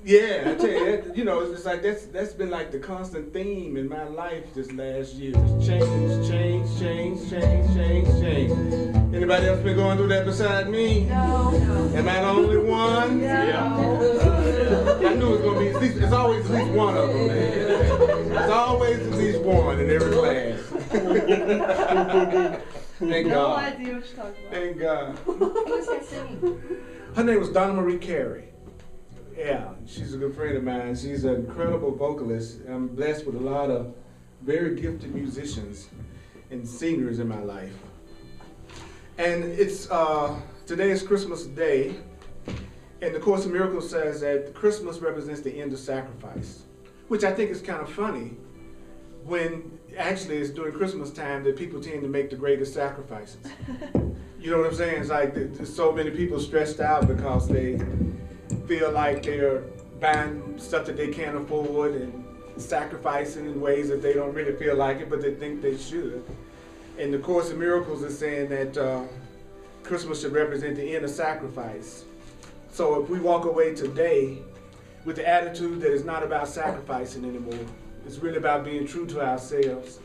Yeah, I tell you, that, it's like that's been like the constant theme in my life this last year. It's change, change, change, change, change, change. Anybody else been going through that beside me? No. Am I the only one? Yeah. I knew it was gonna be. It's always at least one of them, man. There's always at least one in every class. Thank God. No idea what you're talking about. Thank God. Who was that singing? Her name was Donna Marie Carey. Yeah, she's a good friend of mine. She's an incredible vocalist. I'm blessed with a lot of very gifted musicians and singers in my life. And it's today is Christmas Day, and the Course in Miracles says that Christmas represents the end of sacrifice, which I think is kind of funny when actually it's during Christmas time that people tend to make the greatest sacrifices. You know what I'm saying? It's like there's so many people stressed out because they feel like they're buying stuff that they can't afford and sacrificing in ways that they don't really feel like it, but they think they should. And the Course in Miracles is saying that Christmas should represent the end of sacrifice. So if we walk away today with the attitude that it's not about sacrificing anymore, it's really about being true to ourselves,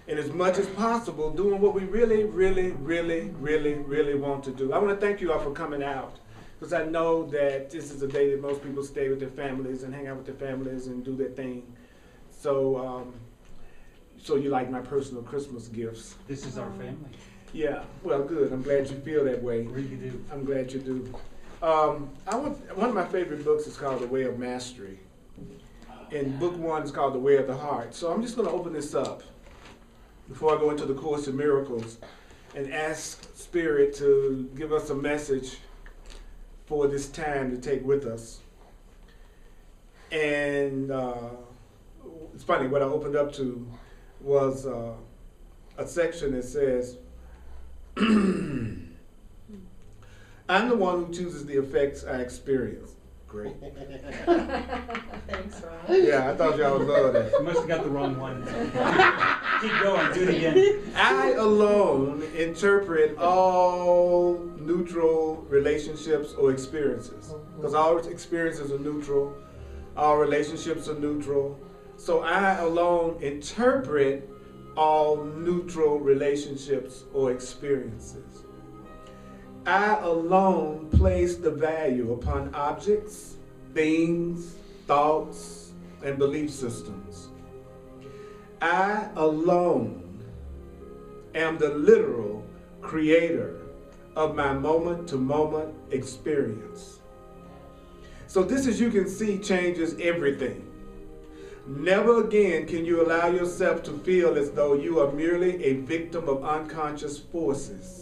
and as much as possible doing what we really, really, really, really, really want to do. I want to thank you all for coming out, because I know that this is a day that most people stay with their families and hang out with their families and do their thing. So, so you like my personal Christmas gifts. This is our family. Yeah, well, good. I'm glad you feel that way. Really do. I'm glad you do. One of my favorite books is called The Way of Mastery. And book one is called The Way of the Heart. So I'm just going to open this up before I go into the Course in Miracles and ask Spirit to give us a message for this time to take with us. And it's funny, what I opened up to was a section that says, I'm the one who chooses the effects I experience. Great. Thanks, Ron. Yeah, I thought y'all would love that. You must have got the wrong one. Keep going, do it again. I alone interpret all neutral relationships or experiences. Because all experiences are neutral, all relationships are neutral. So I alone interpret all neutral relationships or experiences. I alone place the value upon objects, things, thoughts, and belief systems. I alone am the literal creator of my moment-to-moment experience. So this, as you can see, changes everything. Never again can you allow yourself to feel as though you are merely a victim of unconscious forces.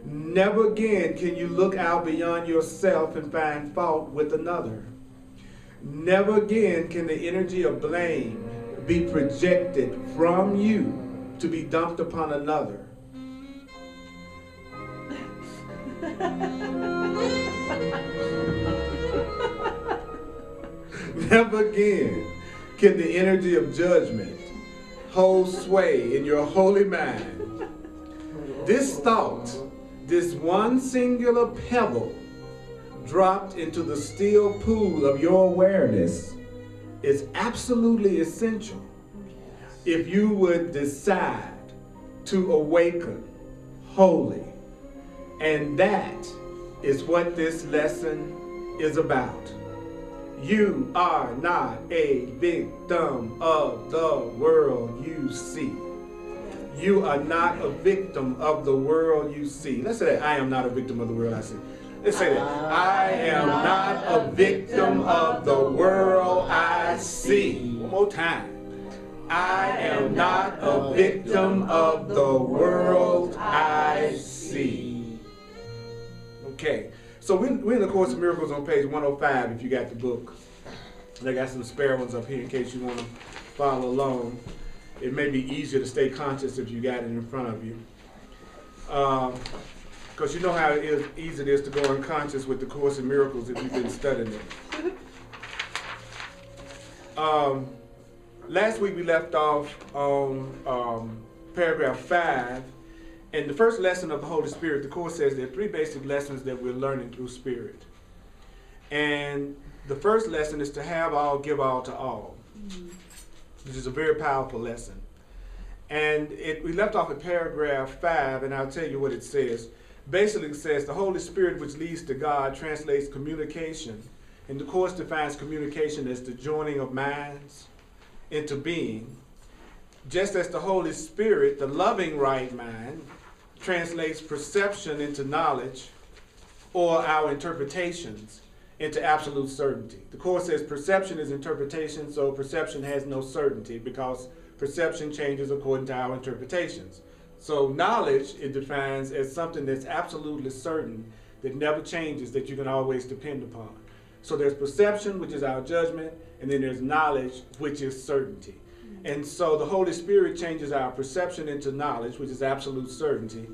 Never again can you look out beyond yourself and find fault with another. Never again can the energy of blame be projected from you to be dumped upon another. Never again can the energy of judgment hold sway in your holy mind. This thought, this one singular pebble dropped into the still pool of your awareness, is absolutely essential if you would decide to awaken wholly. And that is what this lesson is about. You are not a victim of the world you see. You are not a victim of the world you see. Let's say that. I am not a victim of the world I see. Let's say that. I am not a victim of the world I see. One more time. I am not a victim of the world I see. Okay. So we're in the Course in Miracles on page 105 if you got the book. And I got some spare ones up here in case you want to follow along. It may be easier to stay conscious if you got it in front of you. Because you know how easy it is to go unconscious with the Course in Miracles if you've been studying it. Last week we left off on paragraph 5. And the first lesson of the Holy Spirit, the Course says there are 3 basic lessons that we're learning through Spirit. And The first lesson is to have all, give all to all, which is a very powerful lesson. And we left off at paragraph 5, and I'll tell you what it says. Basically it says, the Holy Spirit which leads to God translates communication, and the Course defines communication as the joining of minds into being, just as the Holy Spirit, the loving right mind, translates perception into knowledge, or our interpretations into absolute certainty. The Course says perception is interpretation, so perception has no certainty because perception changes according to our interpretations. So knowledge, it defines as something that's absolutely certain, that never changes, that you can always depend upon. So there's perception, which is our judgment, and then there's knowledge, which is certainty. And so the Holy Spirit changes our perception into knowledge, which is absolute certainty.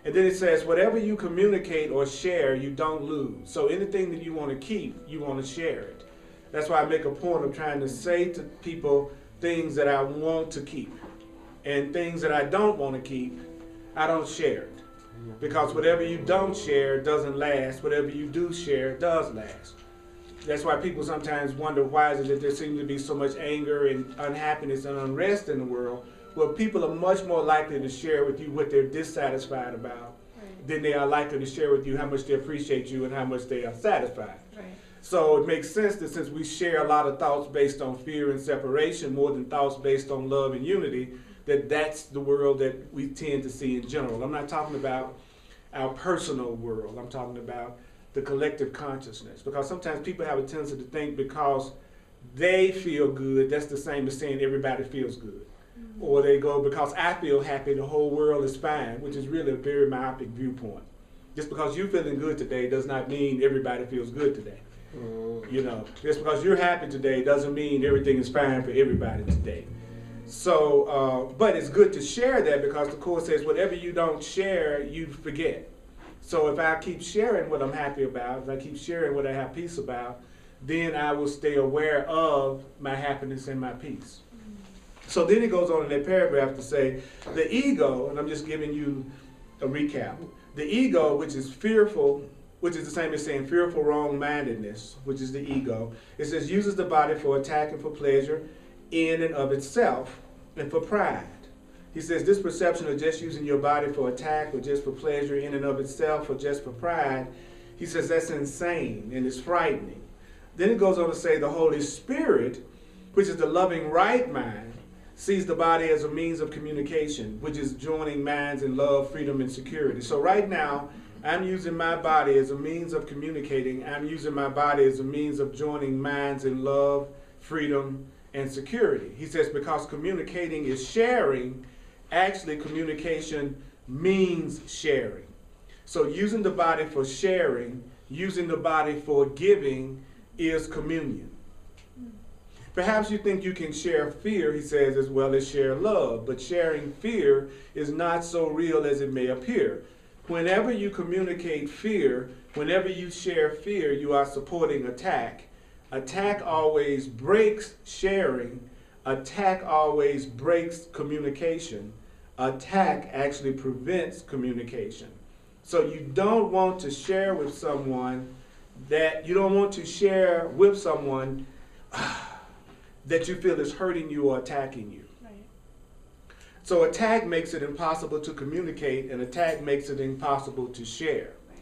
And then it says, whatever you communicate or share, you don't lose. So anything that you want to keep, you want to share it. That's why I make a point of trying to say to people things that I want to keep. And things that I don't want to keep, I don't share it. Because whatever you don't share doesn't last. Whatever you do share does last. That's why people sometimes wonder, why is it that there seems to be so much anger and unhappiness and unrest in the world? Well, people are much more likely to share with you what they're dissatisfied about than they are likely to share with you how much they appreciate you and how much they are satisfied. Right. So it makes sense that since we share a lot of thoughts based on fear and separation more than thoughts based on love and unity, that's the world that we tend to see in general. I'm not talking about our personal world. I'm talking about the collective consciousness. Because sometimes people have a tendency to think because they feel good, that's the same as saying everybody feels good. Or they go, because I feel happy, the whole world is fine, which is really a very myopic viewpoint. Just because you're feeling good today does not mean everybody feels good today. You know, just because you're happy today doesn't mean everything is fine for everybody today. So, but it's good to share that, because the Course says whatever you don't share, you forget. So if I keep sharing what I'm happy about, if I keep sharing what I have peace about, then I will stay aware of my happiness and my peace. So then it goes on in that paragraph to say, the ego, and I'm just giving you a recap, the ego, which is fearful, which is the same as saying fearful wrong-mindedness, which is the ego, it says uses the body for attack and for pleasure in and of itself, and for pride. He says this perception of just using your body for attack or just for pleasure in and of itself or just for pride, he says that's insane and it's frightening. Then it goes on to say the Holy Spirit, which is the loving right mind, sees the body as a means of communication, which is joining minds in love, freedom, and security. So right now, I'm using my body as a means of communicating. I'm using my body as a means of joining minds in love, freedom, and security. He says because communicating is sharing, actually communication means sharing. So using the body for sharing, using the body for giving is communion. Perhaps you think you can share fear, he says, as well as share love, but sharing fear is not so real as it may appear. Whenever you communicate fear, whenever you share fear, you are supporting attack. Attack always breaks sharing. Attack always breaks communication. Attack actually prevents communication. So you don't want to share with someone that that you feel is hurting you or attacking you. Right. So attack makes it impossible to communicate, and attack makes it impossible to share. Right.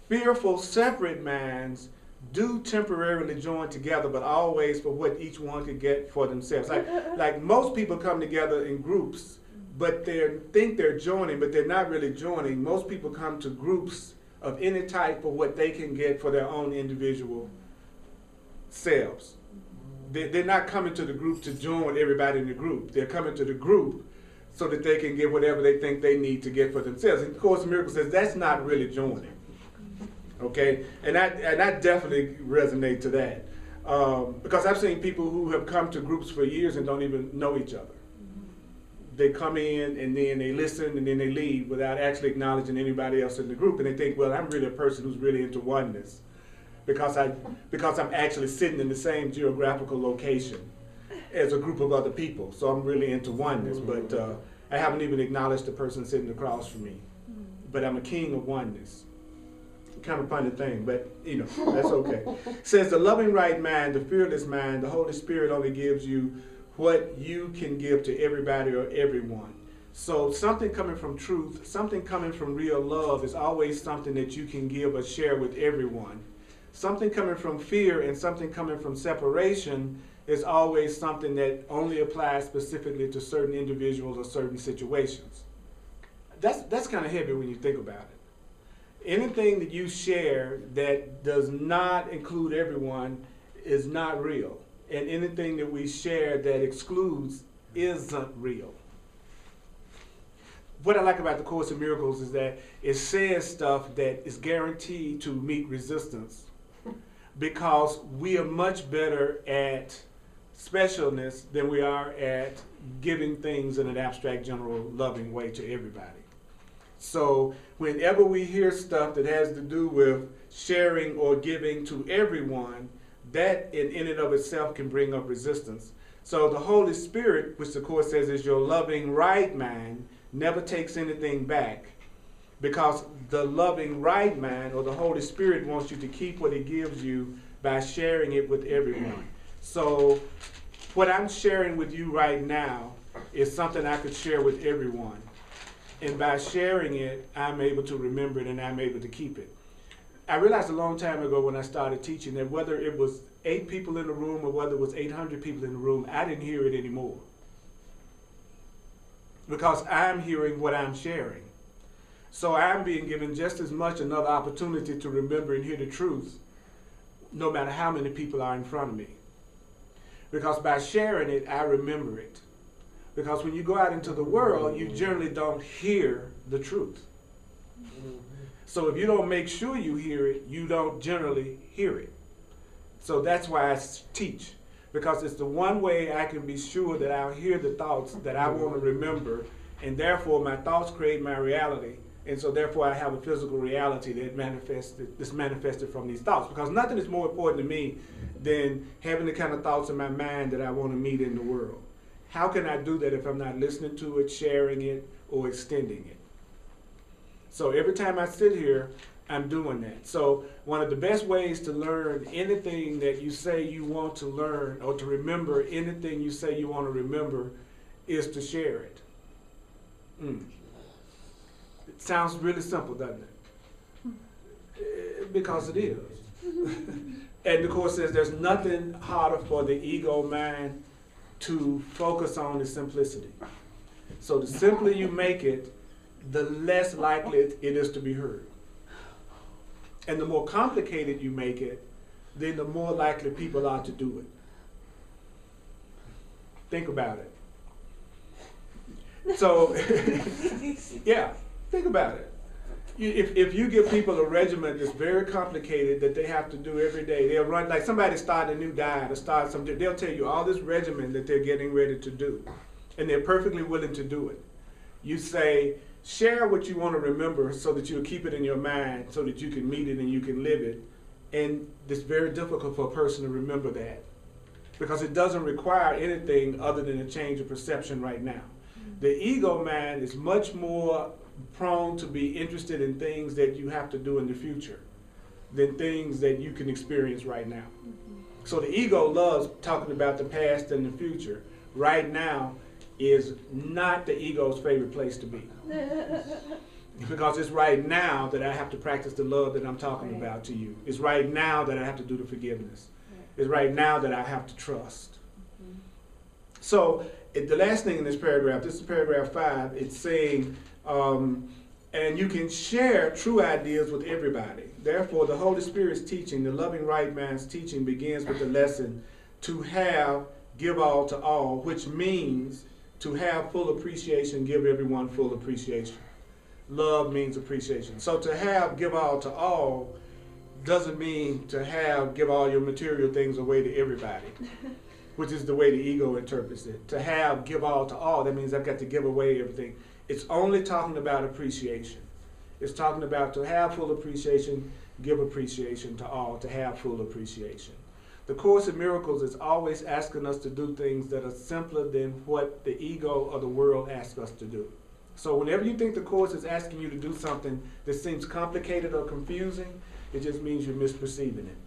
Fearful separate minds do temporarily join together, but always for what each one could get for themselves. Like most people come together in groups, but they think they're joining, but they're not really joining. Most people come to groups of any type for what they can get for their own individual selves. They're not coming to the group to join with everybody in the group. They're coming to the group so that they can get whatever they think they need to get for themselves. And of course, the Miracle says that's not really joining. Okay? And I definitely resonate to that. Because I've seen people who have come to groups for years and don't even know each other. They come in and then they listen and then they leave without actually acknowledging anybody else in the group. And they think, well, I'm really a person who's really into oneness. Because I'm actually sitting in the same geographical location as a group of other people. So I'm really into oneness, but I haven't even acknowledged the person sitting across from me. But I'm a king of oneness. kind of funny thing, but that's okay. It says the loving right mind, the fearless mind, the Holy Spirit only gives you what you can give to everybody or everyone. So something coming from truth, something coming from real love is always something that you can give or share with everyone. Something coming from fear and something coming from separation is always something that only applies specifically to certain individuals or certain situations. That's kind of heavy when you think about it. Anything that you share that does not include everyone is not real. And anything that we share that excludes isn't real. What I like about the Course in Miracles is that it says stuff that is guaranteed to meet resistance, because we are much better at specialness than we are at giving things in an abstract, general, loving way to everybody. So whenever we hear stuff that has to do with sharing or giving to everyone, that in and of itself can bring up resistance. So the Holy Spirit, which the Course says is your loving right mind, never takes anything back, because the loving right mind or the Holy Spirit wants you to keep what it gives you by sharing it with everyone. So what I'm sharing with you right now is something I could share with everyone. And by sharing it, I'm able to remember it and I'm able to keep it. I realized a long time ago when I started teaching that whether it was 8 people in the room or whether it was 800 people in the room, I didn't hear it anymore. Because I'm hearing what I'm sharing. So I'm being given just as much another opportunity to remember and hear the truth, no matter how many people are in front of me. Because by sharing it, I remember it. Because when you go out into the world, you generally don't hear the truth. So if you don't make sure you hear it, you don't generally hear it. So that's why I teach. Because it's the one way I can be sure that I'll hear the thoughts that I want to remember, and therefore my thoughts create my reality, and so therefore I have a physical reality that's manifested from these thoughts. Because nothing is more important to me than having the kind of thoughts in my mind that I want to meet in the world. How can I do that if I'm not listening to it, sharing it, or extending it? So every time I sit here, I'm doing that. So one of the best ways to learn anything that you say you want to learn, or to remember anything you say you want to remember, is to share it. It sounds really simple, doesn't it? Because it is. And the Course says there's nothing harder for the ego mind to focus on is simplicity. So the simpler you make it, the less likely it is to be heard. And the more complicated you make it, then the more likely people are to do it. Think about it. So, yeah, think about it. If you give people a regimen that's very complicated that they have to do every day, they'll run, like somebody starting a new diet or start something, they'll tell you all this regimen that they're getting ready to do. And they're perfectly willing to do it. You say, share what you want to remember so that you'll keep it in your mind so that you can meet it and you can live it. And it's very difficult for a person to remember that, because it doesn't require anything other than a change of perception right now. The ego mind is much more prone to be interested in things that you have to do in the future than things that you can experience right now. So the ego loves talking about the past and the future. Right now is not the ego's favorite place to be. Because it's right now that I have to practice the love that I'm talking about to you. It's right now that I have to do the forgiveness. It's right now that I have to trust. So the last thing in this paragraph, this is paragraph 5, it's saying, and you can share true ideas with everybody. Therefore, the Holy Spirit's teaching, the loving right man's teaching, begins with the lesson to have, give all to all, which means to have full appreciation, give everyone full appreciation. Love means appreciation. So to have, give all to all doesn't mean to have, give all your material things away to everybody, which is the way the ego interprets it. To have, give all to all, that means I've got to give away everything. It's only talking about appreciation. It's talking about to have full appreciation, give appreciation to all, to have full appreciation. The Course in Miracles is always asking us to do things that are simpler than what the ego or the world asks us to do. So whenever you think the Course is asking you to do something that seems complicated or confusing, It just means you're misperceiving it.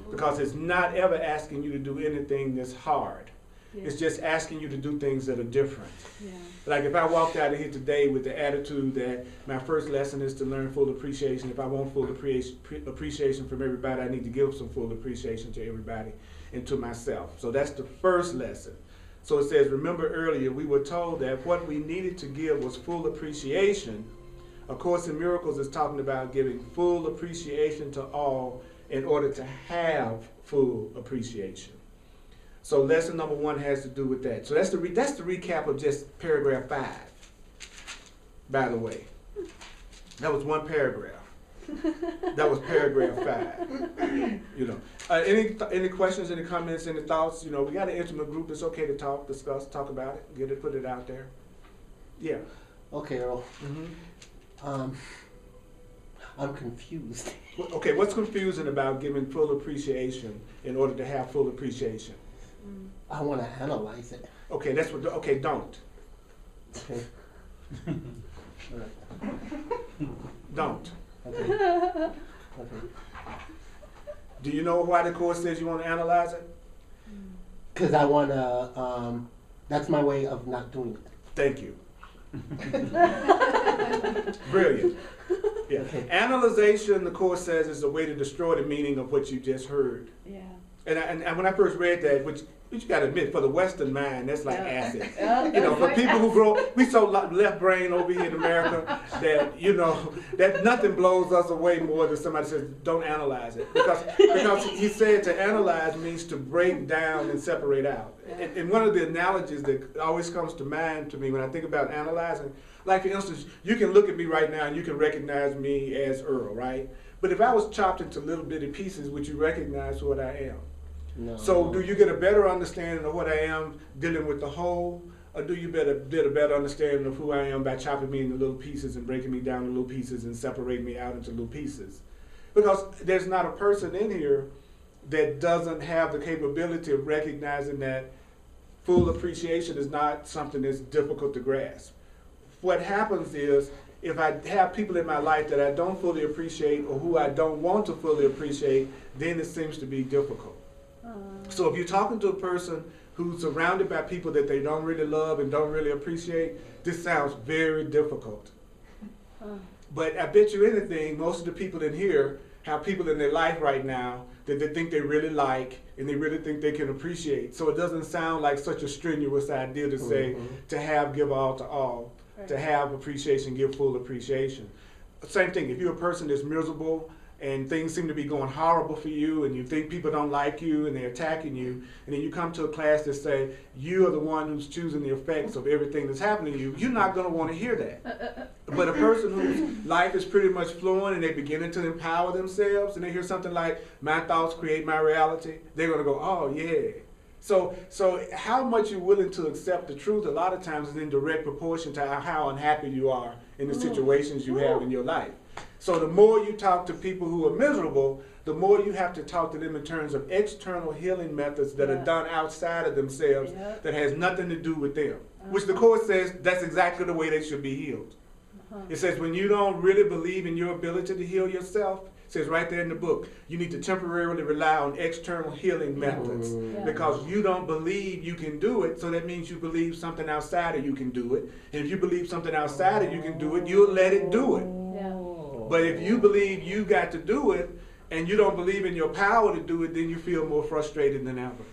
Because it's not ever asking you to do anything that's hard. Yeah. It's just asking you to do things that are different. Yeah. Like if I walked out of here today with the attitude that my first lesson is to learn full appreciation, if I want full appreciation from everybody, I need to give some full appreciation to everybody and to myself. So that's the first lesson. So it says, remember earlier we were told that what we needed to give was full appreciation. A Course in Miracles is talking about giving full appreciation to all in order to have full appreciation. So lesson number 1 has to do with that. So that's the recap of just paragraph 5, by the way. That was one paragraph. That was paragraph 5. You know, any questions, any comments, any thoughts? You know, we got an intimate group. It's okay to talk, discuss, talk about it, put it out there. Yeah. Okay, Earl. Mm-hmm. I'm confused. Okay, what's confusing about giving full appreciation in order to have full appreciation? I want to analyze it. Okay, that's what. Okay, don't. Okay. All right. Don't. Okay. Okay. Do you know why the Course says you want to analyze it? Because I want to. That's my way of not doing it. Thank you. Brilliant. Yeah. Okay. Analyzation, the Course says, is a way to destroy the meaning of what you just heard. Yeah. And when I first read that, which you got to admit, for the Western mind, that's like acid. Yeah. You know, for people who grow, we so left brain over here in America that, you know, that nothing blows us away more than somebody says, don't analyze it. Because he said to analyze means to break down and separate out. And one of the analogies that always comes to mind to me when I think about analyzing, like for instance, you can look at me right now and you can recognize me as Earl, right? But if I was chopped into little bitty pieces, would you recognize what I am? No. So do you get a better understanding of what I am dealing with the whole, or do you get a better understanding of who I am by chopping me into little pieces and breaking me down into little pieces and separating me out into little pieces? Because there's not a person in here that doesn't have the capability of recognizing that full appreciation is not something that's difficult to grasp. What happens is, if I have people in my life that I don't fully appreciate or who I don't want to fully appreciate, then it seems to be difficult. So if you're talking to a person who's surrounded by people that they don't really love and don't really appreciate, this sounds very difficult. But I bet you anything, most of the people in here have people in their life right now that they think they really like and they really think they can appreciate. So it doesn't sound like such a strenuous idea to say, to have, give all to all. Right. To have appreciation, give full appreciation. Same thing, if you're a person that's miserable and things seem to be going horrible for you and you think people don't like you and they're attacking you, and then you come to a class that say you are the one who's choosing the effects of everything that's happening to you, you're not going to want to hear that. But a person whose life is pretty much flowing and they're beginning to empower themselves and they hear something like, my thoughts create my reality, they're going to go, oh yeah. So how much you're willing to accept the truth a lot of times is in direct proportion to how unhappy you are in the situations you have in your life. So the more you talk to people who are miserable, the more you have to talk to them in terms of external healing methods that are done outside of themselves that has nothing to do with them. Which the Course says that's exactly the way they should be healed. It says when you don't really believe in your ability to heal yourself, it says right there in the book, you need to temporarily rely on external healing methods because you don't believe you can do it, so that means you believe something outside of you can do it. And if you believe something outside of you can do it, you'll let it do it. But if you believe you got to do it and you don't believe in your power to do it, then you feel more frustrated than ever.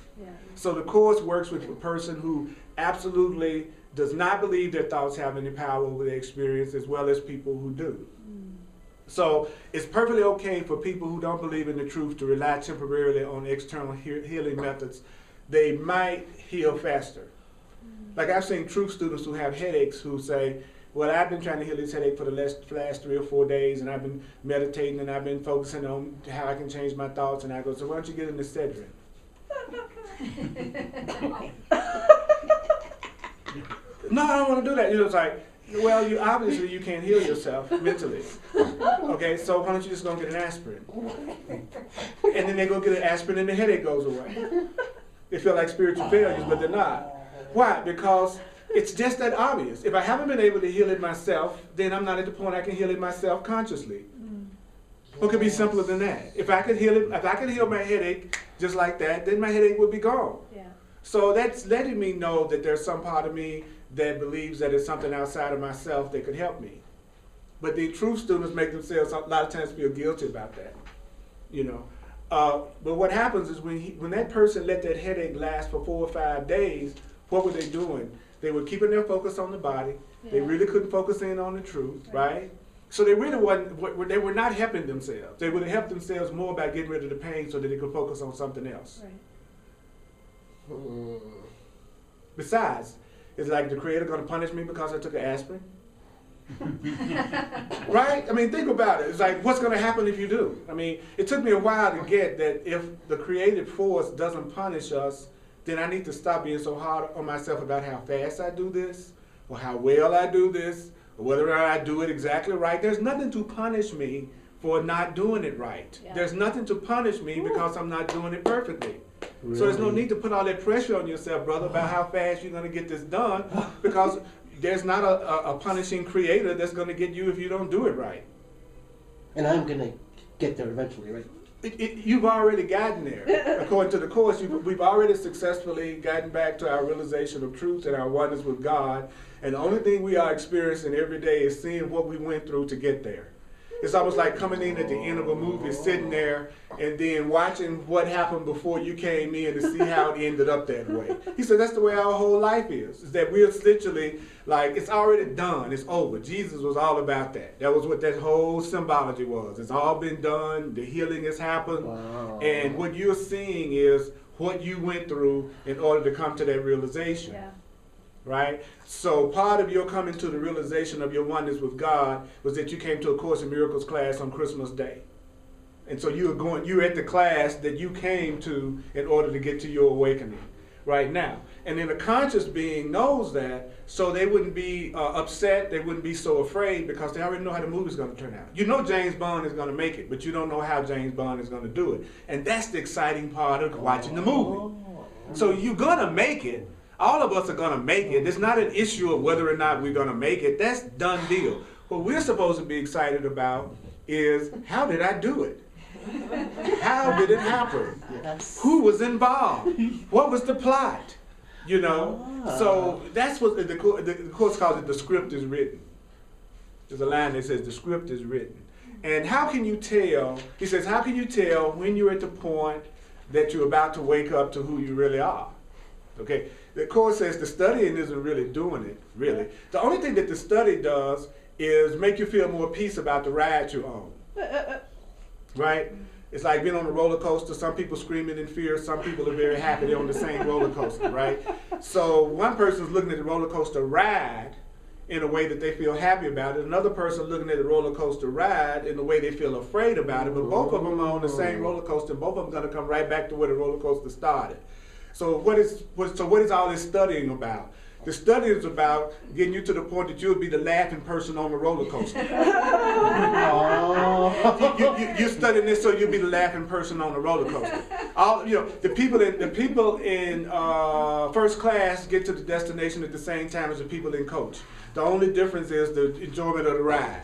So the Course works with a person who absolutely does not believe their thoughts have any power over their experience, as well as people who do. So it's perfectly okay for people who don't believe in the truth to rely temporarily on external healing methods. They might heal faster. Like I've seen truth students who have headaches who say, well, I've been trying to heal this headache for the last 3 or 4 days, and I've been meditating and I've been focusing on how I can change my thoughts. And I go, so why don't you get in the Excedrin? No, I don't want to do that. You know, it's like, well, you obviously you can't heal yourself mentally. Okay, so why don't you just go get an aspirin? And then they go get an aspirin and the headache goes away. They feel like spiritual failures, but they're not. Why? Because it's just that obvious. If I haven't been able to heal it myself, then I'm not at the point I can heal it myself consciously. What could be simpler than that? If I could heal my headache just like that, then my headache would be gone. Yeah. So that's letting me know that there's some part of me that believes that it's something outside of myself that could help me. But the truth students make themselves a lot of times feel guilty about that, you know. But what happens is when that person let that headache last for 4 or 5 days, what were they doing? They were keeping their focus on the body. Yeah. They really couldn't focus in on the truth, right? So they really they were not helping themselves. They would have helped themselves more by getting rid of the pain so that they could focus on something else. Right. Besides, is like the Creator going to punish me because I took an aspirin? Right? I mean, think about it. It's like, what's going to happen if you do? I mean, it took me a while to get that if the creative force doesn't punish us, then I need to stop being so hard on myself about how fast I do this, or how well I do this, or whether or not I do it exactly right. There's nothing to punish me for not doing it right. Yeah. There's nothing to punish me because I'm not doing it perfectly. So there's no need to put all that pressure on yourself, brother, about how fast you're going to get this done, because there's not a punishing creator that's going to get you if you don't do it right. And I'm going to get there eventually, right? You've already gotten there. According to the Course, we've already successfully gotten back to our realization of truth and our oneness with God. And the only thing we are experiencing every day is seeing what we went through to get there. It's almost like coming in at the end of a movie, sitting there, and then watching what happened before you came in to see how it ended up that way. He said that's the way our whole life is that we're literally like, it's already done, it's over. Jesus was all about that. That was what that whole symbology was. It's all been done, the healing has happened, Wow. and what you're seeing is what you went through in order to come to that realization. Yeah. Right? So part of your coming to the realization of your oneness with God was that you came to a Course in Miracles class on Christmas Day. And so you're at the class that you came to in order to get to your awakening right now. And then the conscious being knows that, so they wouldn't be upset, they wouldn't be so afraid, because they already know how the movie's going to turn out. You know James Bond is going to make it, but you don't know how James Bond is going to do it. And that's the exciting part of watching the movie. So you're going to make it. All of us are going to make it. It's not an issue of whether or not we're going to make it. That's done deal. What we're supposed to be excited about is, how did I do it? How did it happen? Yes. Who was involved? What was the plot? You know? So that's what the Course calls it, the script is written. There's a line that says the script is written. And how can you tell, he says, how can you tell when you're at the point that you're about to wake up to who you really are? Okay, the Course says the studying isn't really doing it, really. The only thing that the study does is make you feel more peace about the ride you're on. Right? It's like being on a roller coaster. Some people screaming in fear, some people are very happy they're on the same roller coaster, right? So one person's looking at the roller coaster ride in a way that they feel happy about it. Another person looking at the roller coaster ride in the way they feel afraid about it, but both of them are on the same roller coaster, and both of them are going to come right back to where the roller coaster started. So what is all this studying about? The study is about getting you to the point that you'll be the laughing person on the roller coaster. You're studying this so you'll be the laughing person on the roller coaster. The people in first class get to the destination at the same time as the people in coach. The only difference is the enjoyment of the ride.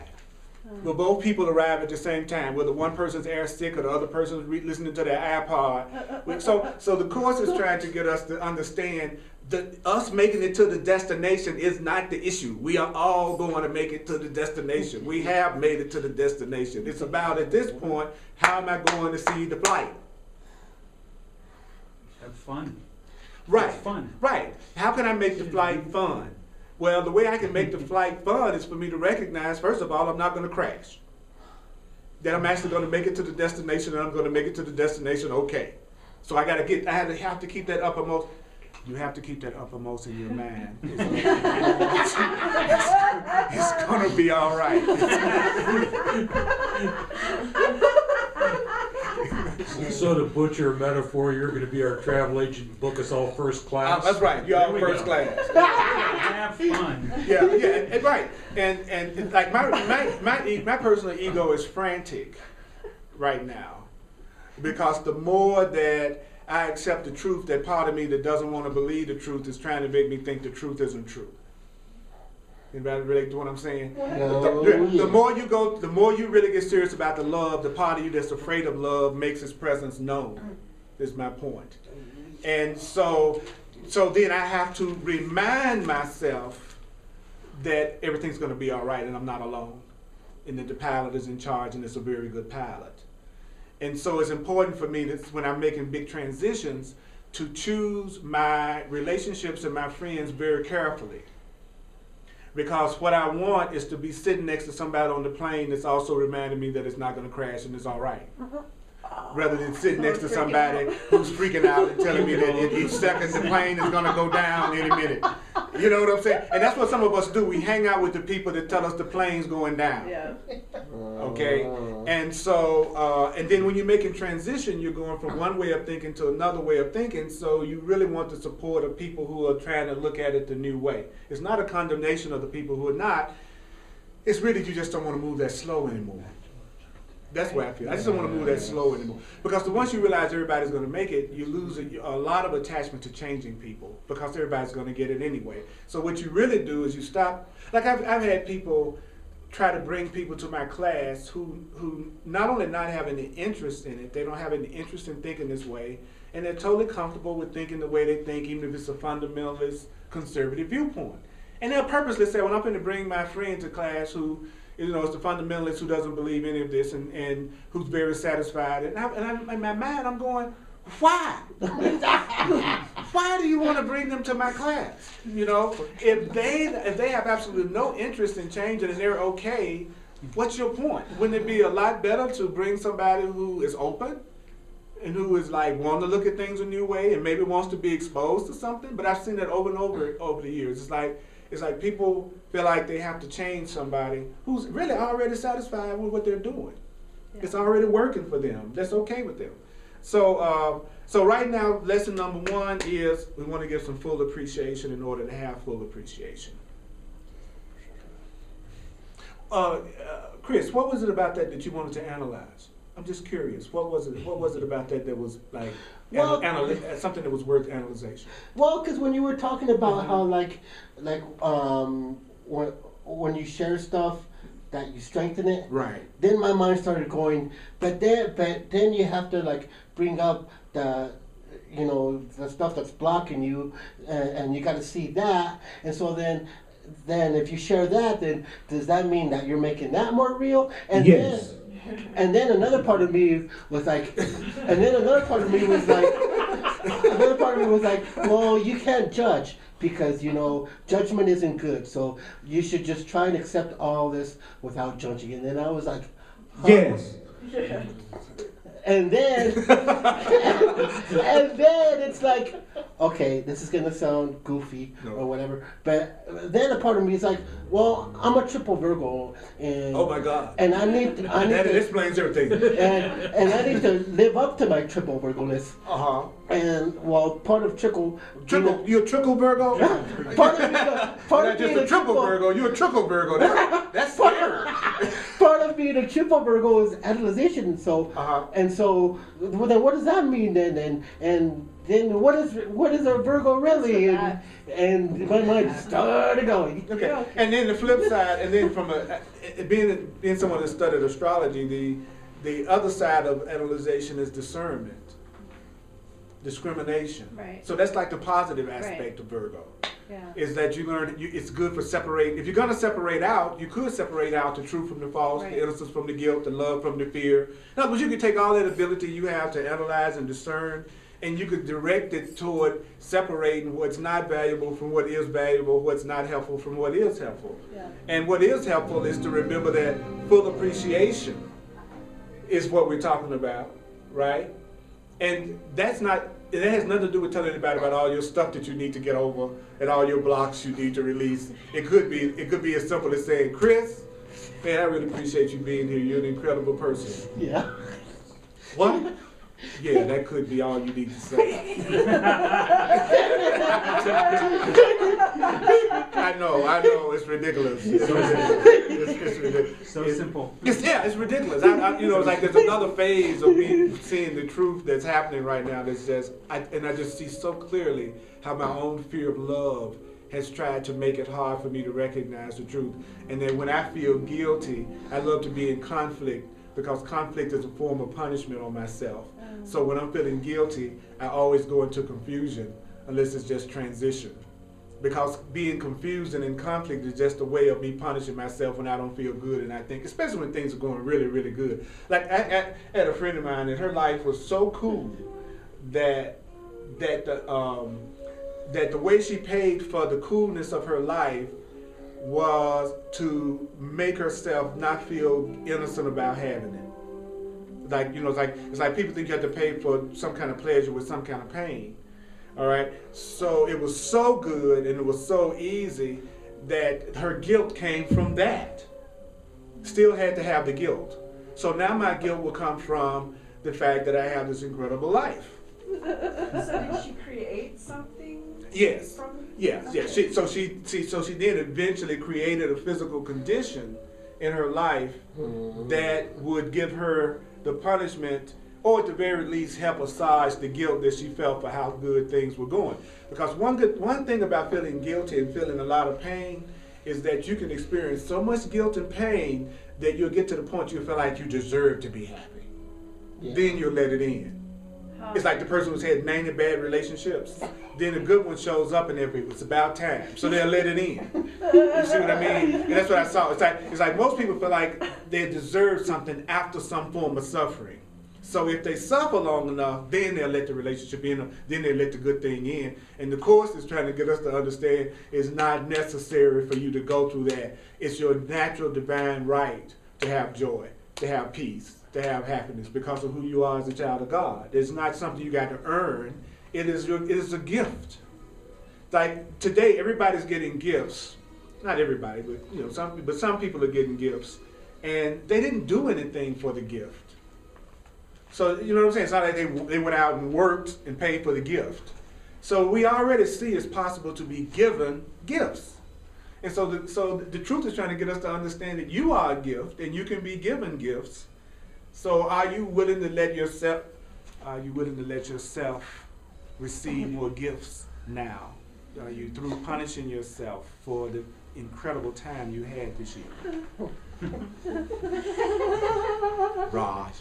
Well, both people arrive at the same time, whether one person's air sick or the other person's listening to their iPod. So the Course is trying to get us to understand that us making it to the destination is not the issue. We are all going to make it to the destination. We have made it to the destination. It's about, at this point, how am I going to see the flight? Have fun. Right. Have fun. Right. How can I make the flight fun? Well, the way I can make the flight fun is for me to recognize, first of all, I'm not going to crash. That I'm actually going to make it to the destination, and I'm going to make it to the destination okay. So I have to keep that uppermost. You have to keep that uppermost in your mind. It's going to be all right. So to butcher a metaphor, you're going to be our travel agent and book us all first class. That's right. You're all first class. Have fun. Yeah, right. And like my personal ego is frantic right now, because the more that I accept the truth, that part of me that doesn't want to believe the truth is trying to make me think the truth isn't true. Anybody relate to what I'm saying? No. The more you go, the more you really get serious about the love, the part of you that's afraid of love makes its presence known, is my point. And so then I have to remind myself that everything's going to be all right and I'm not alone. And that the pilot is in charge and it's a very good pilot. And so it's important for me that when I'm making big transitions to choose my relationships and my friends very carefully. Because what I want is to be sitting next to somebody on the plane that's also reminding me that it's not going to crash and it's all right. Rather than sitting next to somebody who's freaking out and telling me that in each second the plane is going to go down any minute. You know what I'm saying? And that's what some of us do. We hang out with the people that tell us the plane's going down. Yeah. Okay? And so, and then when you're making transition, you're going from one way of thinking to another way of thinking. So you really want the support of people who are trying to look at it the new way. It's not a condemnation of the people who are not. It's really you just don't want to move that slow anymore. That's where I feel. I just don't want to move that slow anymore. Because once you realize everybody's going to make it, you lose a lot of attachment to changing people because everybody's going to get it anyway. So what you really do is you stop. Like I've had people try to bring people to my class who not only not have any interest in it, they don't have any interest in thinking this way, and they're totally comfortable with thinking the way they think, even if it's a fundamentalist conservative viewpoint. And they'll purposely say, well, I'm going to bring my friend to class who, you know, it's the fundamentalist who doesn't believe any of this and who's very satisfied. And I'm in my mind, I'm going, why? Why do you want to bring them to my class? You know, if they have absolutely no interest in changing and they're okay, what's your point? Wouldn't it be a lot better to bring somebody who is open and who is like wanting to look at things a new way and maybe wants to be exposed to something? But I've seen that over and over the years. It's like people feel like they have to change somebody who's really already satisfied with what they're doing. Yeah. It's already working for them. That's okay with them. So right now, lesson number 1 is we want to give some full appreciation in order to have full appreciation. Chris, what was it about that you wanted to analyze? I'm just curious. What was it about that was like something that was worth analyzation? Well, because when you were talking about how when you share stuff that you strengthen it, right? Then my mind started going, but then you have to like bring up the stuff that's blocking you, and you got to see that, and so then if you share that, then does that mean that you're making that more real? And yes. And then another part of me was like, well, you can't judge because, judgment isn't good. So you should just try and accept all this without judging. And then I was like, huh. Yes. And then, it's like, okay, this is gonna sound goofy or whatever, but then a part of me is like, well, I'm a triple Virgo, and oh my God, and I need that explains everything, and I need to live up to my triple Virgo-ness. And part of you're a triple Virgo. Part of being a triple Virgo, you're a triple Virgo. That's scary. Part of being a triple Virgo is analyzation. So and so, well, then what does that mean then? And then what is a Virgo really? And my mind started going. Okay. And then the flip side, and then from being someone that studied astrology, the other side of analyzation is discernment, discrimination. Right. So that's like the positive aspect of Virgo. Yeah. Is that you learn it's good for separating. If you're going to separate out, you could separate out the truth from the false, the innocence from the guilt, the love from the fear. In other words, you could take all that ability you have to analyze and discern, and you could direct it toward separating what's not valuable from what is valuable, what's not helpful from what is helpful. Yeah. And what is helpful is to remember that full appreciation is what we're talking about, right? And that has nothing to do with telling anybody about all your stuff that you need to get over and all your blocks you need to release. It could be as simple as saying, Chris, man, I really appreciate you being here. You're an incredible person. Yeah. What? Yeah, that could be all you need to say. I know, it's ridiculous. It's ridiculous. So simple. It's ridiculous. It's like there's another phase of me seeing the truth that's happening right now. That's just, I just see so clearly how my own fear of love has tried to make it hard for me to recognize the truth. And then when I feel guilty, I love to be in conflict, because conflict is a form of punishment on myself. So when I'm feeling guilty, I always go into confusion unless it's just transition. Because being confused and in conflict is just a way of me punishing myself when I don't feel good. And I think, especially when things are going really, really good. Like I had a friend of mine, and her life was so cool that the way she paid for the coolness of her life was to make herself not feel innocent about having it. Like, you know, it's like people think you have to pay for some kind of pleasure with some kind of pain. All right. So it was so good and it was so easy that her guilt came from that. Still had to have the guilt. So now my guilt will come from the fact that I have this incredible life. So did she create something? Yes. From Yes. okay. Yes. So she did eventually created a physical condition in her life that would give her the punishment, or at the very least help assuage the guilt that she felt for how good things were going. Because one thing about feeling guilty and feeling a lot of pain is that you can experience so much guilt and pain that you'll get to the point you feel like you deserve to be happy. Yeah. Then you'll let it in. It's like the person who's had 90 bad relationships. Then a good one shows up and it's about time. So they'll let it in. You see what I mean? And that's what I saw. It's like most people feel like they deserve something after some form of suffering. So if they suffer long enough, then they'll let the relationship in, then they'll let the good thing in. And the Course is trying to get us to understand it's not necessary for you to go through that. It's your natural divine right to have joy, to have peace, to have happiness because of who you are as a child of God. It's not something you got to earn. It is a gift. Like today, everybody's getting gifts. Not everybody, but you know, some people are getting gifts, and they didn't do anything for the gift. So you know what I'm saying? It's not like they went out and worked and paid for the gift. So we already see it's possible to be given gifts. And so the truth is trying to get us to understand that you are a gift and you can be given gifts. So are you willing to let yourself receive more gifts now? Are you through punishing yourself for the incredible time you had this year? Raj.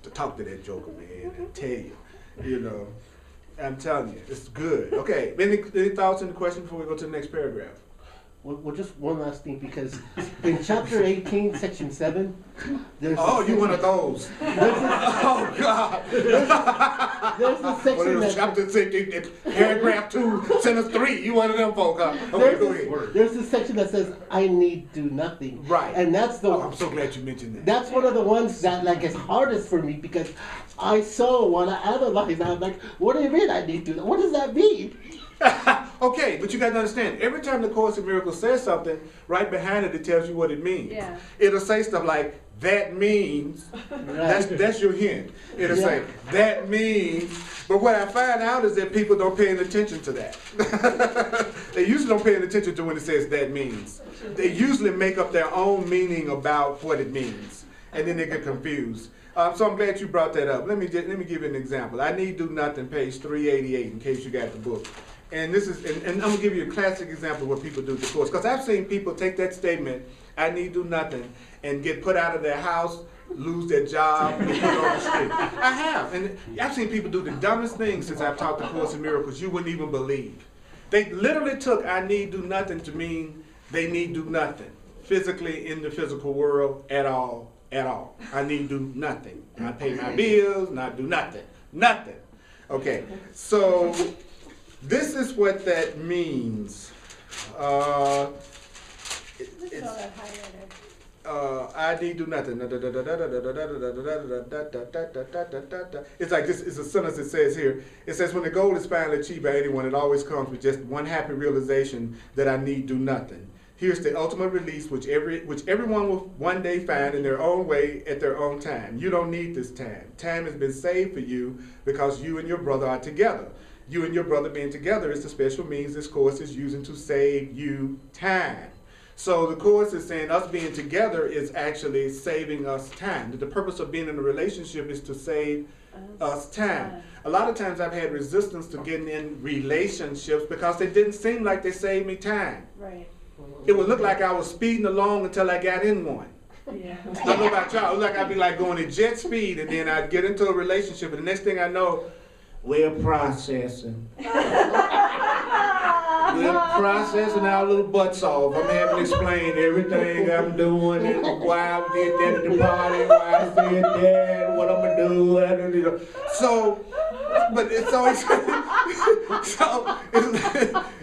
To talk to that joker, man, and tell you, you know, I'm telling you, it's good. Okay, any thoughts on the question before we go to the next paragraph? Well, just one last thing, because in chapter 18, section 7, there's Oh, you one of those. Oh, God. there's a section that Chapter paragraph 2, sentence 3. You one of them folk, huh? Okay, go ahead. there's a section that says, I need do nothing. Right. And that's the Oh, I'm so glad you mentioned that. that's one of the ones that like is hardest for me, because I when I analyze, I'm like, what do you mean I need to? What does that mean? Okay, but you got to understand, every time the Course in Miracles says something, right behind it, it tells you what it means. Yeah. It'll say stuff like, that means, that's your hint. It'll say, that means, but what I find out is that people don't pay any attention to that. They usually don't pay any attention to when it says that means. They usually make up their own meaning about what it means, and then they get confused. So I'm glad you brought that up. Let me give you an example. I Need Do Nothing, page 388, in case you got the book. And this is, and I'm gonna give you a classic example of what people do with the Course. Because I've seen people take that statement, I need do nothing, and get put out of their house, lose their job, and put on the street. I have, and I've seen people do the dumbest things since I've taught the Course in Miracles you wouldn't even believe. They literally took I need do nothing to mean they need do nothing, physically in the physical world at all. I need do nothing. Not pay my bills, not do nothing. Nothing. Okay, so this is what that means. I need do nothing. It's like this is a sentence that says here. It says, when the goal is finally achieved by anyone, it always comes with just one happy realization that I need do nothing. Here's the ultimate release, which everyone will one day find in their own way at their own time. You don't need this time. Time has been saved for you because you and your brother are together. You and your brother being together is the special means this Course is using to save you time. So the Course is saying us being together is actually saving us time. That the purpose of being in a relationship is to save us time. A lot of times I've had resistance to getting in relationships because they didn't seem like they saved me time. Right. It would look like I was speeding along until I got in one. Yeah. I don't know about y'all. It was like I'd be like going at jet speed, and then I'd get into a relationship, and the next thing I know, we're processing. We're processing our little butts off. I'm having to explain everything I'm doing and why I did that at the party, why I said that, what I'm gonna do. So, but it's always so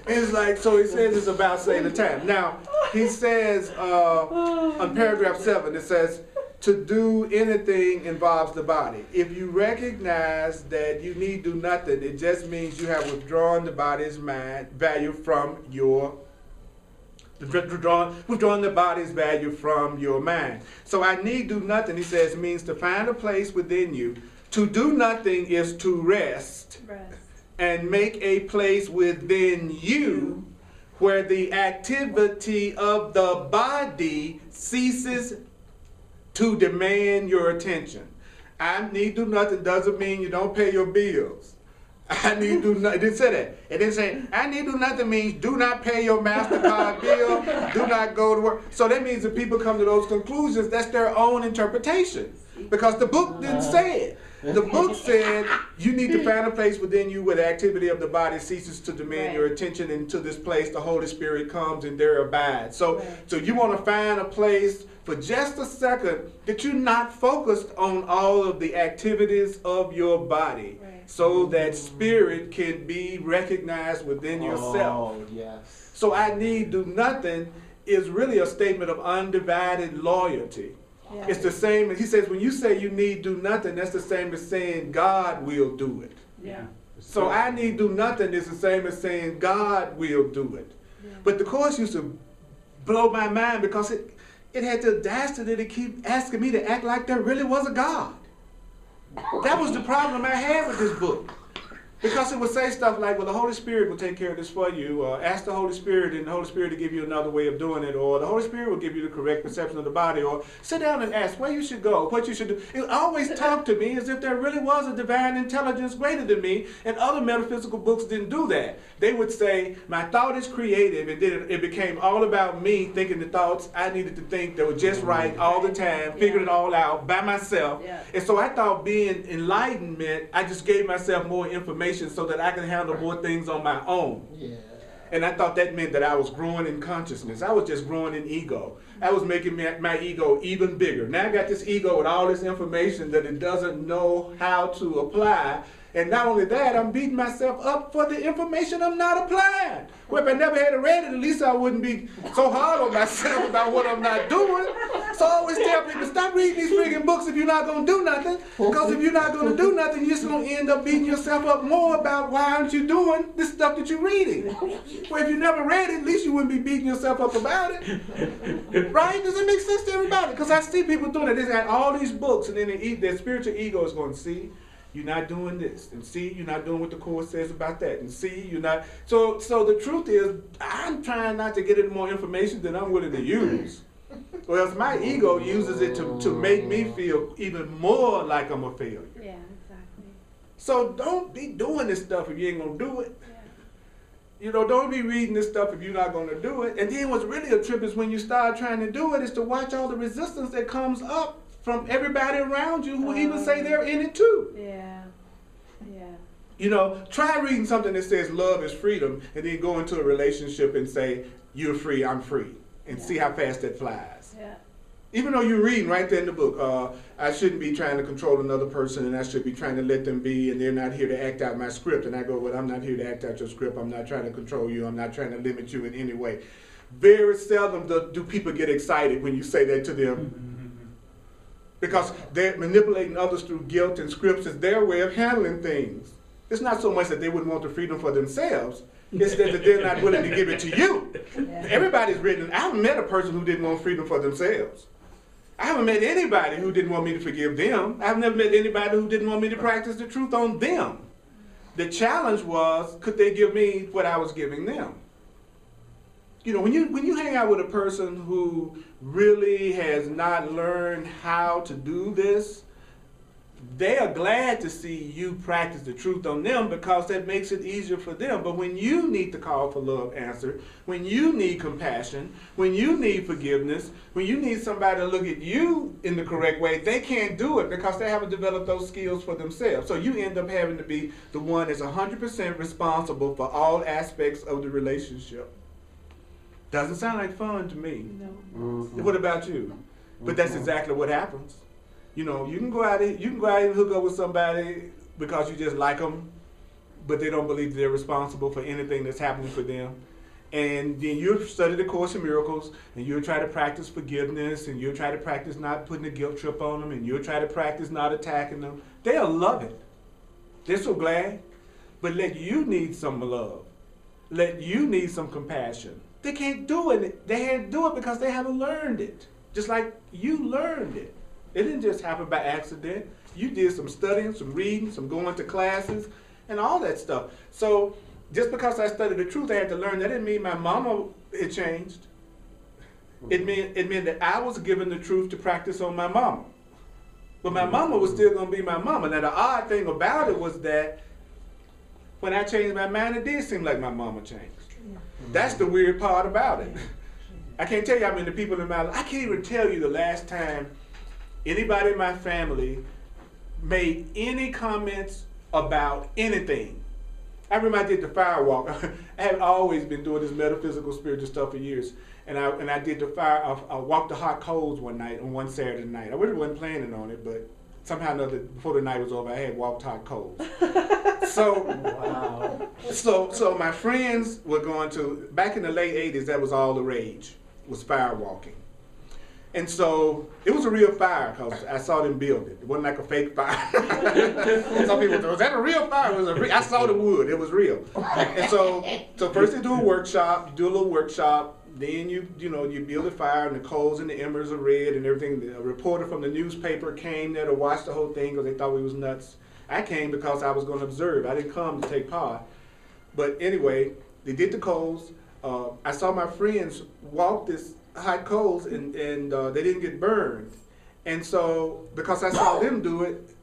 it's like so. He says it's about saving time. Now he says on paragraph 7, it says, to do anything involves the body. If you recognize that you need do nothing, it just means you have withdrawn the body's value from your withdrawn the body's value from your mind. So I need do nothing, he says, means to find a place within you. To do nothing is to rest. And make a place within you where the activity of the body ceases to demand your attention. I need do nothing doesn't mean you don't pay your bills. I need do nothing. It didn't say that. It didn't say I need do nothing means do not pay your MasterCard bill, do not go to work. So that means if people come to those conclusions, that's their own interpretation. Because the book didn't say it. The book said you need to find a place within you where the activity of the body ceases to demand your attention, and to this place the Holy Spirit comes and there abides. So you want to find a place for just a second that you're not focused on all of the activities of your body, so that spirit can be recognized within yourself. Oh, yes. So I need do nothing is really a statement of undivided loyalty. Yeah. It's the same, he says, when you say you need do nothing, that's the same as saying God will do it. Yeah. So I need do nothing is the same as saying God will do it. Yeah. But the Course used to blow my mind because it had the audacity to keep asking me to act like there really was a God. That was the problem I had with this book. Because it would say stuff like, well, the Holy Spirit will take care of this for you. Ask the Holy Spirit, and the Holy Spirit will give you another way of doing it. Or the Holy Spirit will give you the correct perception of the body. Or sit down and ask where you should go, what you should do. It always talked to me as if there really was a divine intelligence greater than me. And other metaphysical books didn't do that. They would say, my thought is creative. And then it became all about me thinking the thoughts I needed to think that were just right all the time, figuring it all out by myself. Yeah. And so I thought being enlightened meant I just gave myself more information so that I can handle more things on my own. Yeah. And I thought that meant that I was growing in consciousness. I was just growing in ego. I was making my ego even bigger. Now I got this ego with all this information that it doesn't know how to apply. And not only that, I'm beating myself up for the information I'm not applying. Well, if I never had read it, at least I wouldn't be so hard on myself about what I'm not doing. So I always tell people, stop reading these freaking books if you're not going to do nothing. Because if you're not going to do nothing, you're just going to end up beating yourself up more about why aren't you doing this stuff that you're reading. Well, if you never read it, at least you wouldn't be beating yourself up about it. Right? Does it make sense to everybody? Because I see people doing it. They got all these books, and then their spiritual ego is going to see, you're not doing this, and see, you're not doing what the Course says about that, and see, you're not. So the truth is, I'm trying not to get any more information than I'm willing to use. Or else my ego uses it to make me feel even more like I'm a failure. Yeah, exactly. So don't be doing this stuff if you ain't gonna do it. Yeah. You know, don't be reading this stuff if you're not gonna do it. And then what's really a trip is when you start trying to do it, is to watch all the resistance that comes up from everybody around you who even say they're in it too. Yeah. Yeah. You know, try reading something that says love is freedom, and then go into a relationship and say, you're free, I'm free, and see how fast that flies. Yeah. Even though you're reading right there in the book, I shouldn't be trying to control another person, and I should be trying to let them be, and they're not here to act out my script. And I go, well, I'm not here to act out your script. I'm not trying to control you. I'm not trying to limit you in any way. Very seldom do people get excited when you say that to them. Because they're manipulating others through guilt, and scripts is their way of handling things. It's not so much that they wouldn't want the freedom for themselves. It's that they're not willing to give it to you. Yeah. Everybody's written. I haven't met a person who didn't want freedom for themselves. I haven't met anybody who didn't want me to forgive them. I've never met anybody who didn't want me to practice the truth on them. The challenge was, could they give me what I was giving them? you know, when you hang out with a person who really has not learned how to do this, they are glad to see you practice the truth on them because that makes it easier for them. But when you need the call for love answered, when you need compassion, when you need forgiveness, when you need somebody to look at you in the correct way, they can't do it because they haven't developed those skills for themselves. So you end up having to be the one that's 100% responsible for all aspects of the relationship. Doesn't sound like fun to me. No. What about you? But that's exactly what happens. You know, you can go out and hook up with somebody because you just like them, but they don't believe they're responsible for anything that's happening for them. And then you'll study the Course in Miracles, and you'll try to practice forgiveness, and you'll try to practice not putting a guilt trip on them, and you'll try to practice not attacking them. They'll love it. They're so glad. But let you need some love. Let you need some compassion. They can't do it. They can't do it because they haven't learned it. Just like you learned it. It didn't just happen by accident. You did some studying, some reading, some going to classes, and all that stuff. So just because I studied the truth, I had to learn. That didn't mean my mama had changed. It meant that I was given the truth to practice on my mama. But my mama was still going to be my mama. Now the odd thing about it was that when I changed my mind, it did seem like my mama changed. That's the weird part about it. I can't tell you how many people in my life, I can't even tell you the last time anybody in my family made any comments about anything. I remember I did the fire walk. I have always been doing this metaphysical, spiritual stuff for years. And I did the fire, I walked the hot coals one night, on one Saturday night. I really wasn't planning on it, but somehow or another, before the night was over, I had walked hot coals. So, wow. So my friends were going to, back in the late 80s, that was all the rage, was fire walking. And so it was a real fire because I saw them build it. It wasn't like a fake fire. Some people thought, was that a real fire? It was I saw the wood. It was real. And so first they do a workshop. You do a little workshop. Then you build a fire and the coals and the embers are red and everything. A reporter from the newspaper came there to watch the whole thing because they thought we was nuts. I came because I was going to observe. I didn't come to take part. But anyway, they did the coals. I saw my friends walk this hot coals and they didn't get burned. And so because I saw them do it,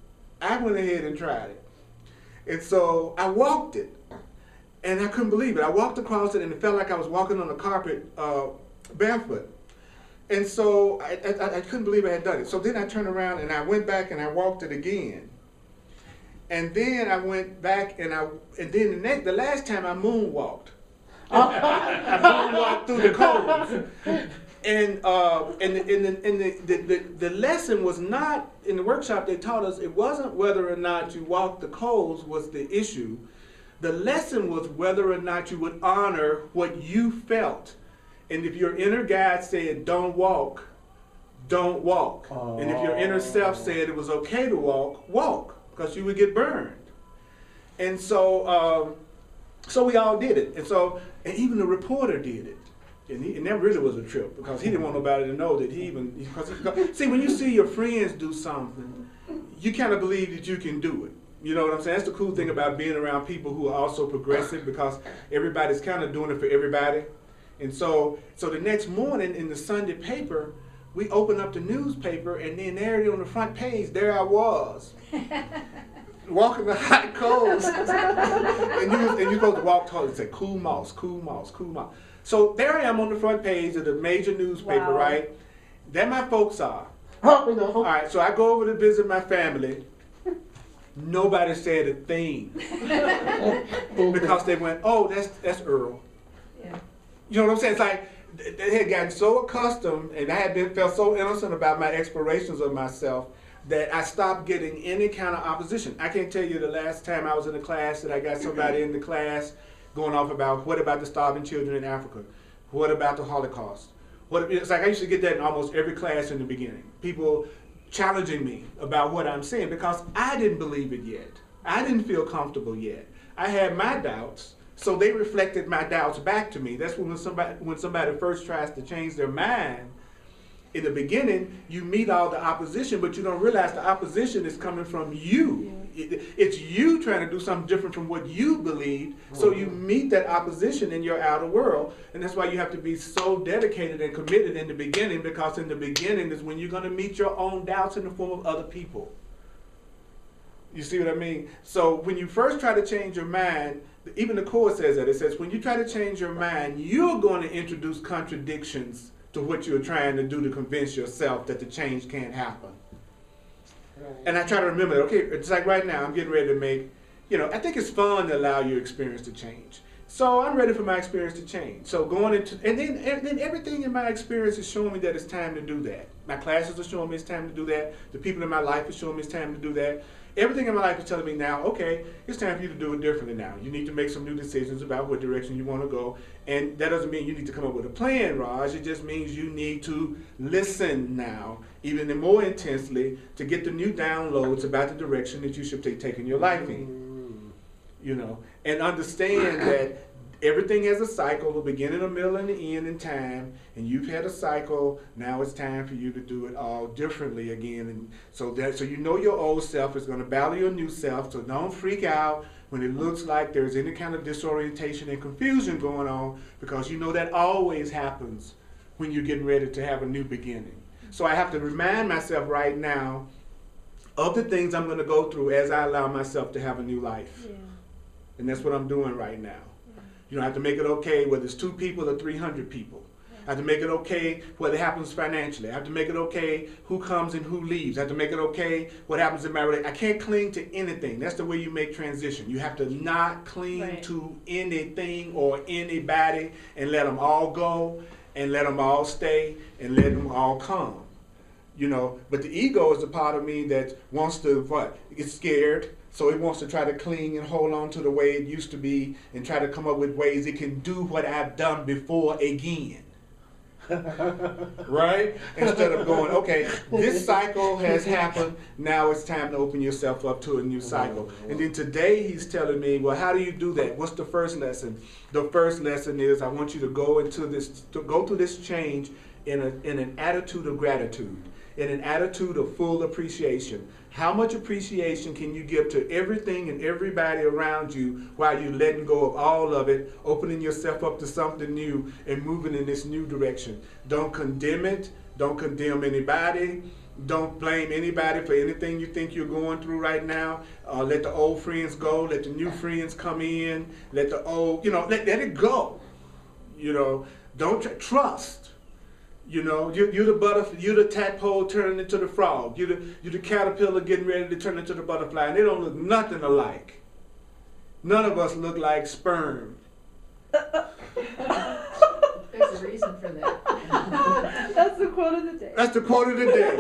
I went ahead and tried it. And so I walked it. And I couldn't believe it. I walked across it and it felt like I was walking on the carpet barefoot. And so I couldn't believe I had done it. So then I turned around and I went back and I walked it again. And then I went back and then the last time I moonwalked. I moonwalked through the coals. And the lesson was not, in the workshop they taught us, it wasn't whether or not you walked the coals was the issue. The lesson was whether or not you would honor what you felt. And if your inner guide said, don't walk, don't walk. Oh. And if your inner self said it was okay to walk, walk, because you would get burned. And so we all did it. And even the reporter did it. And that really was a trip because he didn't want nobody to know that see, when you see your friends do something, you kind of believe that you can do it. You know what I'm saying? That's the cool thing about being around people who are also progressive because everybody's kind of doing it for everybody. And so the next morning in the Sunday paper, we opened up the newspaper and then there on the front page, there I was. Walking the hot coals. and you're supposed to walk tall and say, cool moss, cool moss, cool moss. So there I am on the front page of the major newspaper, wow. Right? There my folks are. Oh, no. All right, so I go over to visit my family. Nobody said a thing. Because they went, oh, that's Earl. Yeah. You know what I'm saying? It's like they had gotten so accustomed and I had felt so innocent about my explorations of myself that I stopped getting any kind of opposition. I can't tell you the last time I was in a class that I got somebody in the class going off about what about the starving children in Africa? What about the Holocaust? It's like I used to get that in almost every class in the beginning. People challenging me about what I'm saying because I didn't believe it yet. I didn't feel comfortable yet. I had my doubts, so they reflected my doubts back to me. That's when somebody first tries to change their mind. In the beginning, you meet all the opposition, but you don't realize the opposition is coming from you. It's you trying to do something different from what you believe, so you meet that opposition in your outer world. And that's why you have to be so dedicated and committed in the beginning, because in the beginning is when you're going to meet your own doubts in the form of other people. You see what I mean? So when you first try to change your mind, even the Course says that. It says when you try to change your mind, you're going to introduce contradictions to what you're trying to do to convince yourself that the change can't happen. Right. And I try to remember that, okay, it's like right now, I'm getting ready to make, I think it's fun to allow your experience to change. So I'm ready for my experience to change. So going into, and then everything in my experience is showing me that it's time to do that. My classes are showing me it's time to do that. The people in my life are showing me it's time to do that. Everything in my life is telling me now, okay, it's time for you to do it differently now. You need to make some new decisions about what direction you want to go. And that doesn't mean you need to come up with a plan, Raj. It just means you need to listen now, even more intensely, to get the new downloads about the direction that you should take in your life in. And understand that everything has a cycle, a beginning, a middle, and an end in time, and you've had a cycle. Now it's time for you to do it all differently again. And so you know your old self is going to battle your new self. So don't freak out when it looks like there's any kind of disorientation and confusion going on, because you know that always happens when you're getting ready to have a new beginning. So I have to remind myself right now of the things I'm going to go through as I allow myself to have a new life. Yeah. And that's what I'm doing right now. I have to make it okay whether it's 2 people or 300 people. I have to make it okay what happens financially. I have to make it okay who comes and who leaves. I have to make it okay what happens in my relationship. I can't cling to anything. That's the way you make transition. You have to not cling to anything or anybody, and let them all go, and let them all stay, and let them all come. But the ego is the part of me that wants to get scared. So it wants to try to cling and hold on to the way it used to be, and try to come up with ways it can do what I've done before again. Right? Instead of going, okay, this cycle has happened, now it's time to open yourself up to a new cycle. And then today he's telling me, well, how do you do that? What's the first lesson? The first lesson is I want you to go through this change in an attitude of gratitude, in an attitude of full appreciation. How much appreciation can you give to everything and everybody around you while you're letting go of all of it, opening yourself up to something new and moving in this new direction? Don't condemn it. Don't condemn anybody. Don't blame anybody for anything you think you're going through right now. Let the old friends go. Let the new friends come in. Let the old, let it go. Don't trust. You're the butterfly, you're the tadpole turning into the frog. You're the caterpillar getting ready to turn into the butterfly. And they don't look nothing alike. None of us look like sperm. There's a reason for that. That's the quote of the day. That's the quote of the day.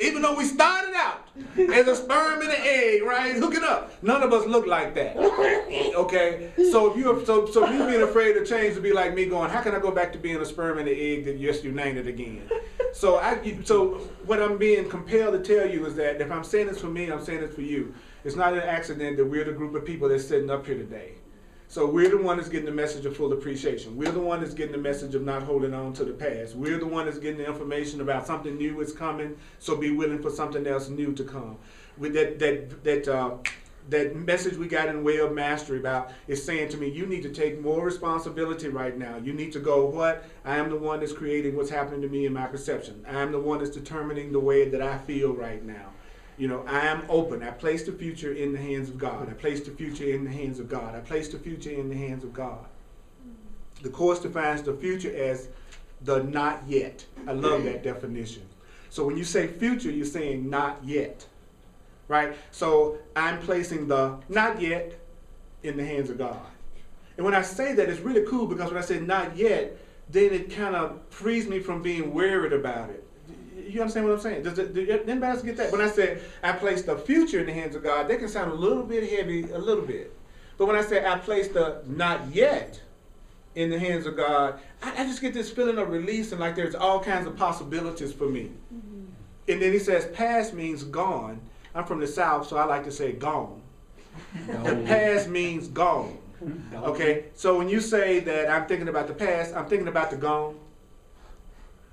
Even though we started out as a sperm and an egg, right? Hooking up. None of us look like that. Okay? So if you being afraid of change to be like me going, how can I go back to being a sperm and an egg that yes, you named it again? So what I'm being compelled to tell you is that if I'm saying this for me, I'm saying this for you. It's not an accident that we're the group of people that's sitting up here today. So we're the one that's getting the message of full appreciation. We're the one that's getting the message of not holding on to the past. We're the one that's getting the information about something new is coming, so be willing for something else new to come. With that message we got in Way of Mastery about is saying to me, you need to take more responsibility right now. You need to go, I am the one that's creating what's happening to me in my perception. I am the one that's determining the way that I feel right now. I am open. I place the future in the hands of God. I place the future in the hands of God. I place the future in the hands of God. The Course defines the future as the not yet. I love that definition. So when you say future, you're saying not yet. Right? So I'm placing the not yet in the hands of God. And when I say that, it's really cool, because when I say not yet, then it kind of frees me from being worried about it. You understand what I'm saying? Does anybody else get that? When I say I place the future in the hands of God, that can sound a little bit heavy, a little bit. But when I say I place the not yet in the hands of God, I just get this feeling of release, and like there's all kinds of possibilities for me. Mm-hmm. And then he says past means gone. I'm from the South, so I like to say gone. No. The past means gone. No. Okay? So when you say that I'm thinking about the past, I'm thinking about the gone.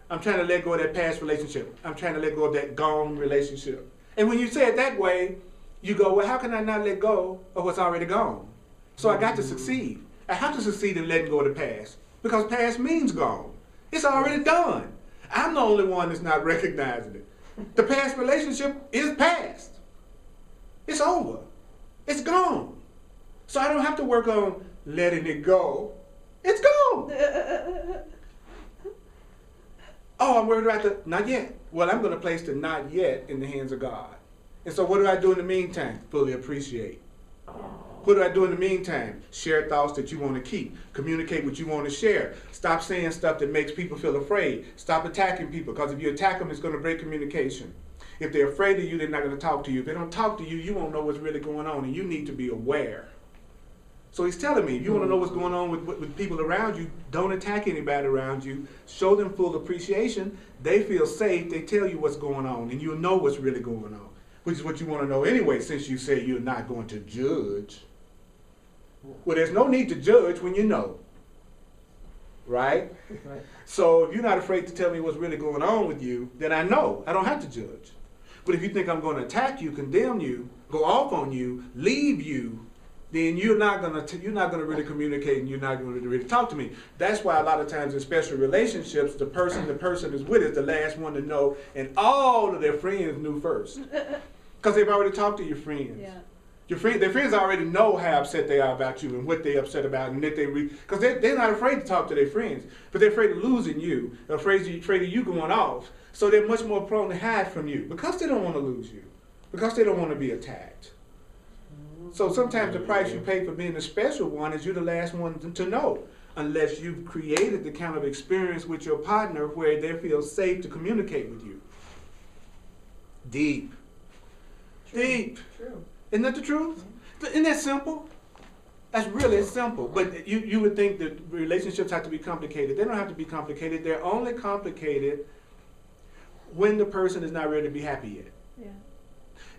I'm trying to let go of that past relationship. I'm trying to let go of that gone relationship. And when you say it that way, you go, well, how can I not let go of what's already gone? So I got to succeed. I have to succeed in letting go of the past, because past means gone. It's already done. I'm the only one that's not recognizing it. The past relationship is past. It's over. It's gone. So I don't have to work on letting it go. It's gone. Oh, I'm worried about the not yet. Well, I'm going to place the not yet in the hands of God. And so what do I do in the meantime? Fully appreciate. What do I do in the meantime? Share thoughts that you want to keep. Communicate what you want to share. Stop saying stuff that makes people feel afraid. Stop attacking people, because if you attack them, it's going to break communication. If they're afraid of you, they're not going to talk to you. If they don't talk to you, you won't know what's really going on, and you need to be aware. So he's telling me, if you want to know what's going on with people around you, don't attack anybody around you. Show them full appreciation. They feel safe. They tell you what's going on, and you'll know what's really going on, which is what you want to know anyway, since you say you're not going to judge. Well, there's no need to judge when you know, right? Right. So if you're not afraid to tell me what's really going on with you, then I know. I don't have to judge. But if you think I'm going to attack you, condemn you, go off on you, leave you, then you're not going to really communicate, and you're not going to really talk to me. That's why a lot of times in special relationships, the person is with is the last one to know, and all of their friends knew first, because they've already talked to your friends. Yeah. Their friends already know how upset they are about you and what they're upset about, and that because they're not afraid to talk to their friends, but they're afraid of losing you, afraid of you going off. So they're much more prone to hide from you, because they don't want to lose you, because they don't want to be attacked. So sometimes the price you pay for being the special one is you're the last one to know, unless you've created the kind of experience with your partner where they feel safe to communicate with you. Deep. Deep. True. Isn't that the truth? Isn't that simple? That's really simple. But you would think that relationships have to be complicated. They don't have to be complicated. They're only complicated when the person is not ready to be happy yet. Yeah.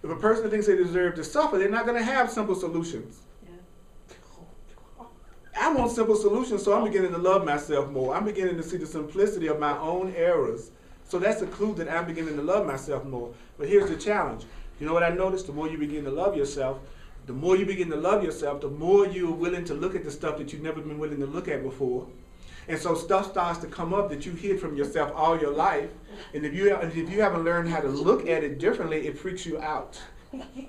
If a person thinks they deserve to suffer, they're not going to have simple solutions. Yeah. I want simple solutions, so I'm beginning to love myself more. I'm beginning to see the simplicity of my own errors. So that's a clue that I'm beginning to love myself more. But here's the challenge. You know what I noticed? The more you begin to love yourself, the more you're willing to look at the stuff that you've never been willing to look at before. And so stuff starts to come up that you hid from yourself all your life. And if you haven't learned how to look at it differently, it freaks you out,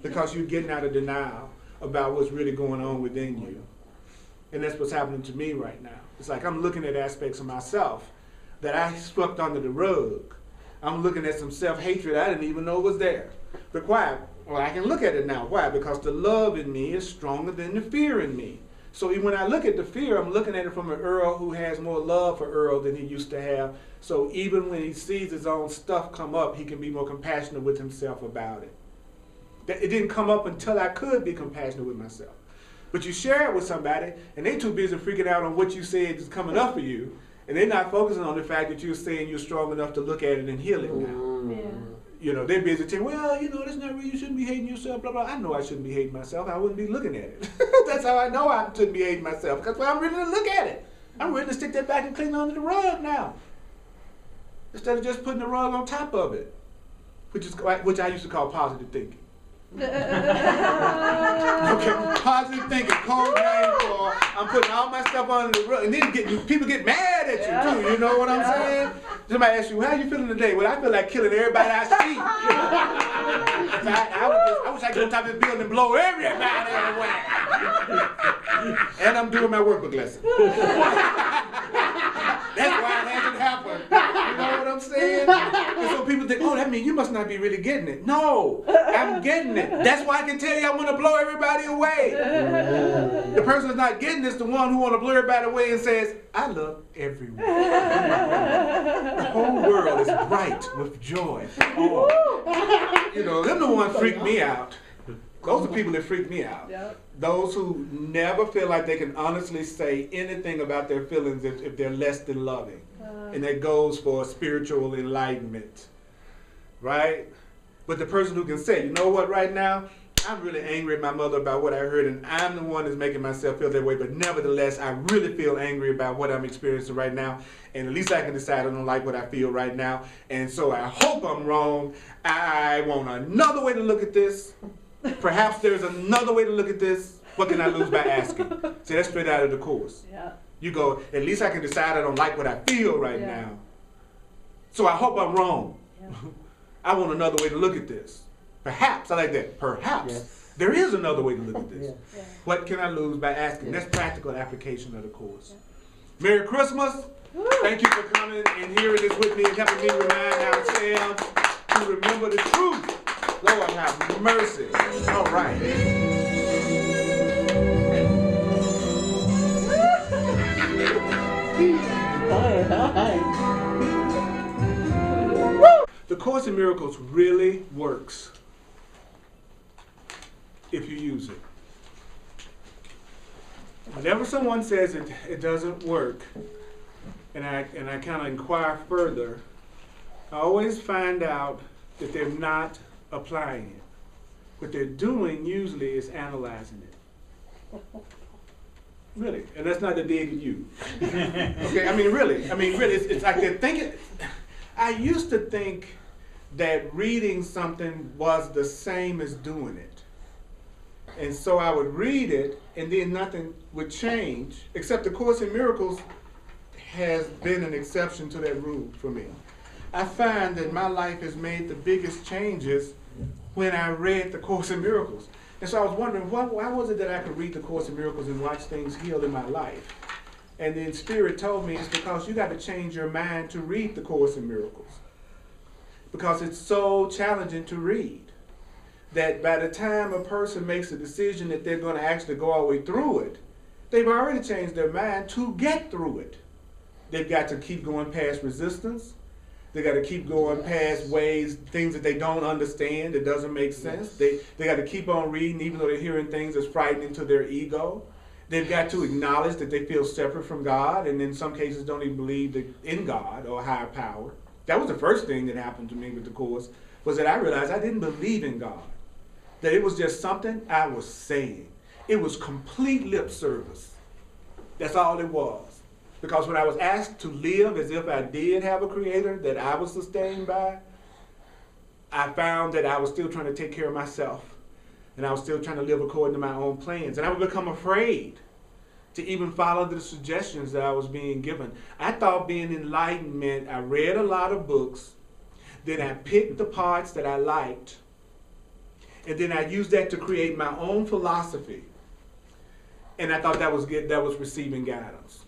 because you're getting out of denial about what's really going on within you. And that's what's happening to me right now. It's like I'm looking at aspects of myself that I swept under the rug. I'm looking at some self-hatred I didn't even know was there. But why? Well, I can look at it now. Why? Because the love in me is stronger than the fear in me. So when I look at the fear, I'm looking at it from an Earl who has more love for Earl than he used to have. So even when he sees his own stuff come up, he can be more compassionate with himself about it. It didn't come up until I could be compassionate with myself. But you share it with somebody, and they're too busy freaking out on what you said is coming up for you, and they're not focusing on the fact that you're saying you're strong enough to look at it and heal it now. Yeah. You know, they're busy saying, well, that's not real, you shouldn't be hating yourself, blah, blah. I know I shouldn't be hating myself. I wouldn't be looking at it. That's how I know I shouldn't be hating myself, because I'm ready to look at it. I'm ready to stick that back and clean under the rug now, instead of just putting the rug on top of it, which I used to call positive thinking. Okay, positive thinking, code name for I'm putting all my stuff under the rug, and then people get mad at you too. You know what I'm saying? Somebody asks you, how you feeling today? Well, I feel like killing everybody I see. I wish I could go top of this building and blow everybody away. And I'm doing my workbook lesson. That's why it hasn't happened. You know what I'm saying? And so people think, oh, that means you must not be really getting it. No, I'm getting it. That's why I can tell you I'm going to blow everybody away. The person that's not getting this, the one who want to blow everybody away and says, I love everyone. The whole world is bright with joy. Oh. Them the ones freak me out. Those are people that freak me out. Yep. Those who never feel like they can honestly say anything about their feelings if they're less than loving. And that goes for spiritual enlightenment. Right? But the person who can say, you know what, right now, I'm really angry at my mother about what I heard, and I'm the one that's making myself feel that way. But nevertheless, I really feel angry about what I'm experiencing right now. And at least I can decide I don't like what I feel right now. And so I hope I'm wrong. I want another way to look at this. Perhaps there's another way to look at this. What can I lose by asking? See, that's straight out of the course. Yeah. You go, at least I can decide I don't like what I feel right Yeah. now. So I hope I'm wrong. Yeah. I want another way to look at this. Perhaps, I like that. Perhaps Yes. there is another way to look at this. Yes. Yeah. What can I lose by asking? Yes. That's practical application of the course. Merry Christmas. Woo. Thank you for coming and hearing this with me and helping me remind ourselves to remember the truth. Lord have mercy. All right. All right. The Course in Miracles really works if you use it. Whenever someone says it doesn't work, and I kind of inquire further, I always find out that they're not applying it. What they're doing usually is analyzing it. Really, and that's not a dig at you. Okay, I mean really, it's like they're thinking. I used to think that reading something was the same as doing it. And so I would read it, and then nothing would change, except the Course in Miracles has been an exception to that rule for me. I find that my life has made the biggest changes when I read the Course in Miracles. And so I was wondering, why was it that I could read the Course in Miracles and watch things heal in my life? And then Spirit told me it's because you got to change your mind to read the Course in Miracles. Because it's so challenging to read that by the time a person makes a decision that they're going to actually go all the way through it, they've already changed their mind to get through it. They've got to keep going past resistance. They got to keep going past ways, things that they don't understand, that doesn't make sense. They got to keep on reading even though they're hearing things that's frightening to their ego. They've got to acknowledge that they feel separate from God, and in some cases don't even believe in God or higher power. That was the first thing that happened to me with the Course, was that I realized I didn't believe in God. That it was just something I was saying. It was complete lip service. That's all it was. Because when I was asked to live as if I did have a creator that I was sustained by, I found that I was still trying to take care of myself. And I was still trying to live according to my own plans. And I would become afraid to even follow the suggestions that I was being given. I thought being enlightened meant I read a lot of books, then I picked the parts that I liked, and then I used that to create my own philosophy. And I thought that was good, that was receiving guidance.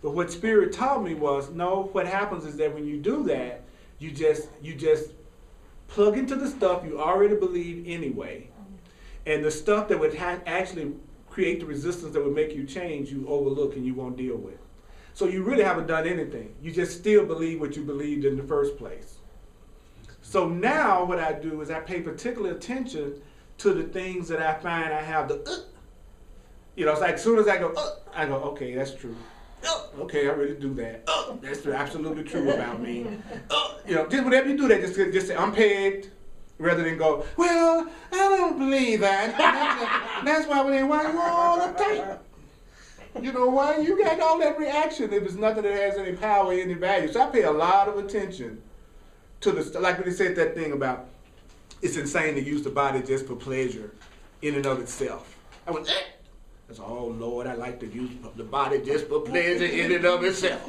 But what Spirit taught me was, no, what happens is that when you do that, you just plug into the stuff you already believe anyway. And the stuff that would actually create the resistance that would make you change, you overlook and you won't deal with. So you really haven't done anything. You just still believe what you believed in the first place. So now what I do is I pay particular attention to the things that I find I have the, it's like as soon as I go, okay, that's true. Okay, I really do that. That's absolutely true about me. Just whenever you do that, just say, I'm pegged, rather than go, well, I don't believe that. That's why you all uptight. Why you got all that reaction if it's nothing that has any power, any value. So I pay a lot of attention to the, like when they said that thing about, it's insane to use the body just for pleasure in and of itself. I went, That's, oh Lord, I like to use the body just for pleasure in and of itself.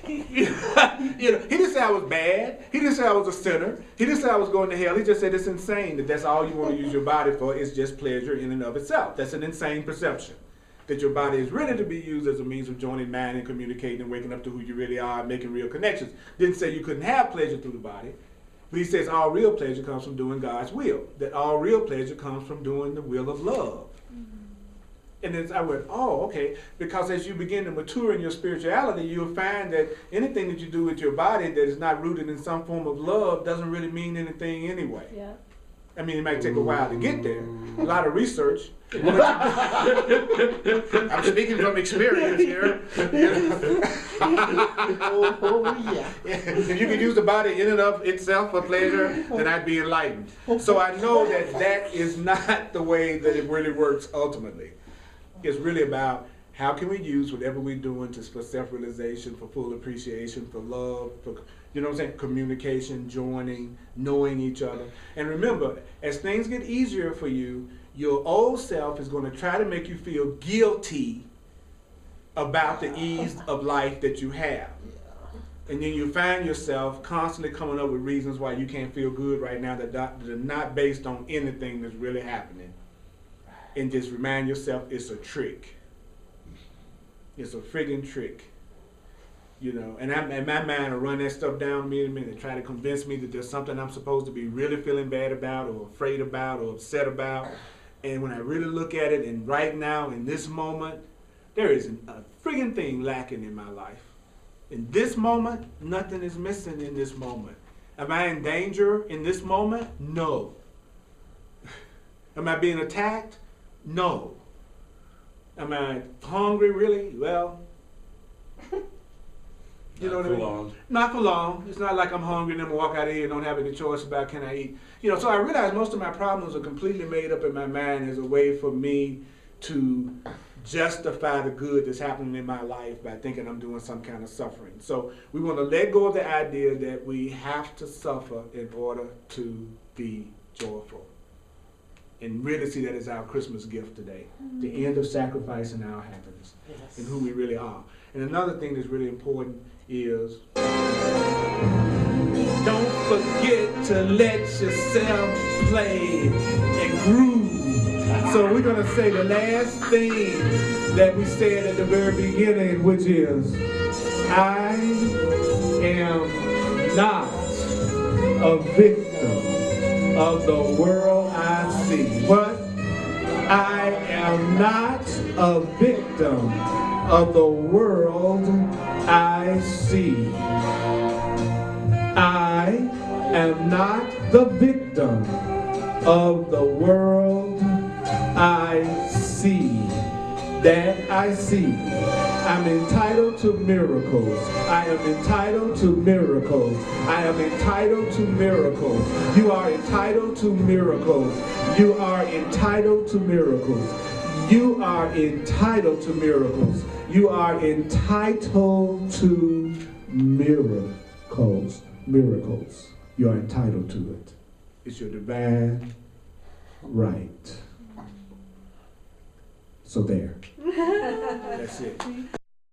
He didn't say I was bad. He didn't say I was a sinner. He didn't say I was going to hell. He just said it's insane that that's all you want to use your body for is just pleasure in and of itself. That's an insane perception. That your body is ready to be used as a means of joining mind and communicating and waking up to who you really are and making real connections. Didn't say you couldn't have pleasure through the body. But he says all real pleasure comes from doing God's will. That all real pleasure comes from doing the will of love. And then I went, oh, okay. Because as you begin to mature in your spirituality, you'll find that anything that you do with your body that is not rooted in some form of love doesn't really mean anything anyway. Yeah. I mean, it might take a while to get there. A lot of research. I'm speaking from experience here. Oh, yeah. If you could use the body in and of itself for pleasure, then I'd be enlightened. So I know that that is not the way that it really works ultimately. It's really about how can we use whatever we're doing for self-realization, for full appreciation, for love, for, you know what I'm saying, communication, joining, knowing each other. And remember, as things get easier for you, your old self is going to try to make you feel guilty about the ease of life that you have. And then you find yourself constantly coming up with reasons why you can't feel good right now that are not based on anything that's really happening. And just remind yourself it's a trick. It's a friggin' trick. You know, and my mind will run that stuff down to me in a minute, try to convince me that there's something I'm supposed to be really feeling bad about or afraid about or upset about. And when I really look at it, and right now, in this moment, there isn't a friggin' thing lacking in my life. In this moment, nothing is missing in this moment. Am I in danger in this moment? No. Am I being attacked? No. Am I hungry, really? Well, you know what I mean? Long. Not for long. It's not like I'm hungry and I'm gonna walk out of here and don't have any choice about can I eat. You know, so I realize most of my problems are completely made up in my mind as a way for me to justify the good that's happening in my life by thinking I'm doing some kind of suffering. So we want to let go of the idea that we have to suffer in order to be joyful. And really see that as our Christmas gift today. The end of sacrifice and our happiness. Yes. And who we really are. And another thing that's really important is don't forget to let yourself play and groove. So we're going to say the last thing that we said at the very beginning, which is, I am not a victim of the world I see. What? I am not a victim of the world I see. I am not the victim of the world I see. That I see. I'm entitled to miracles. I am entitled to miracles. I am entitled to miracles. You are entitled to miracles. You are entitled to miracles. You are entitled to miracles. You are entitled to miracles. Miracles. You are entitled to it. It's your divine right. So there. That's it.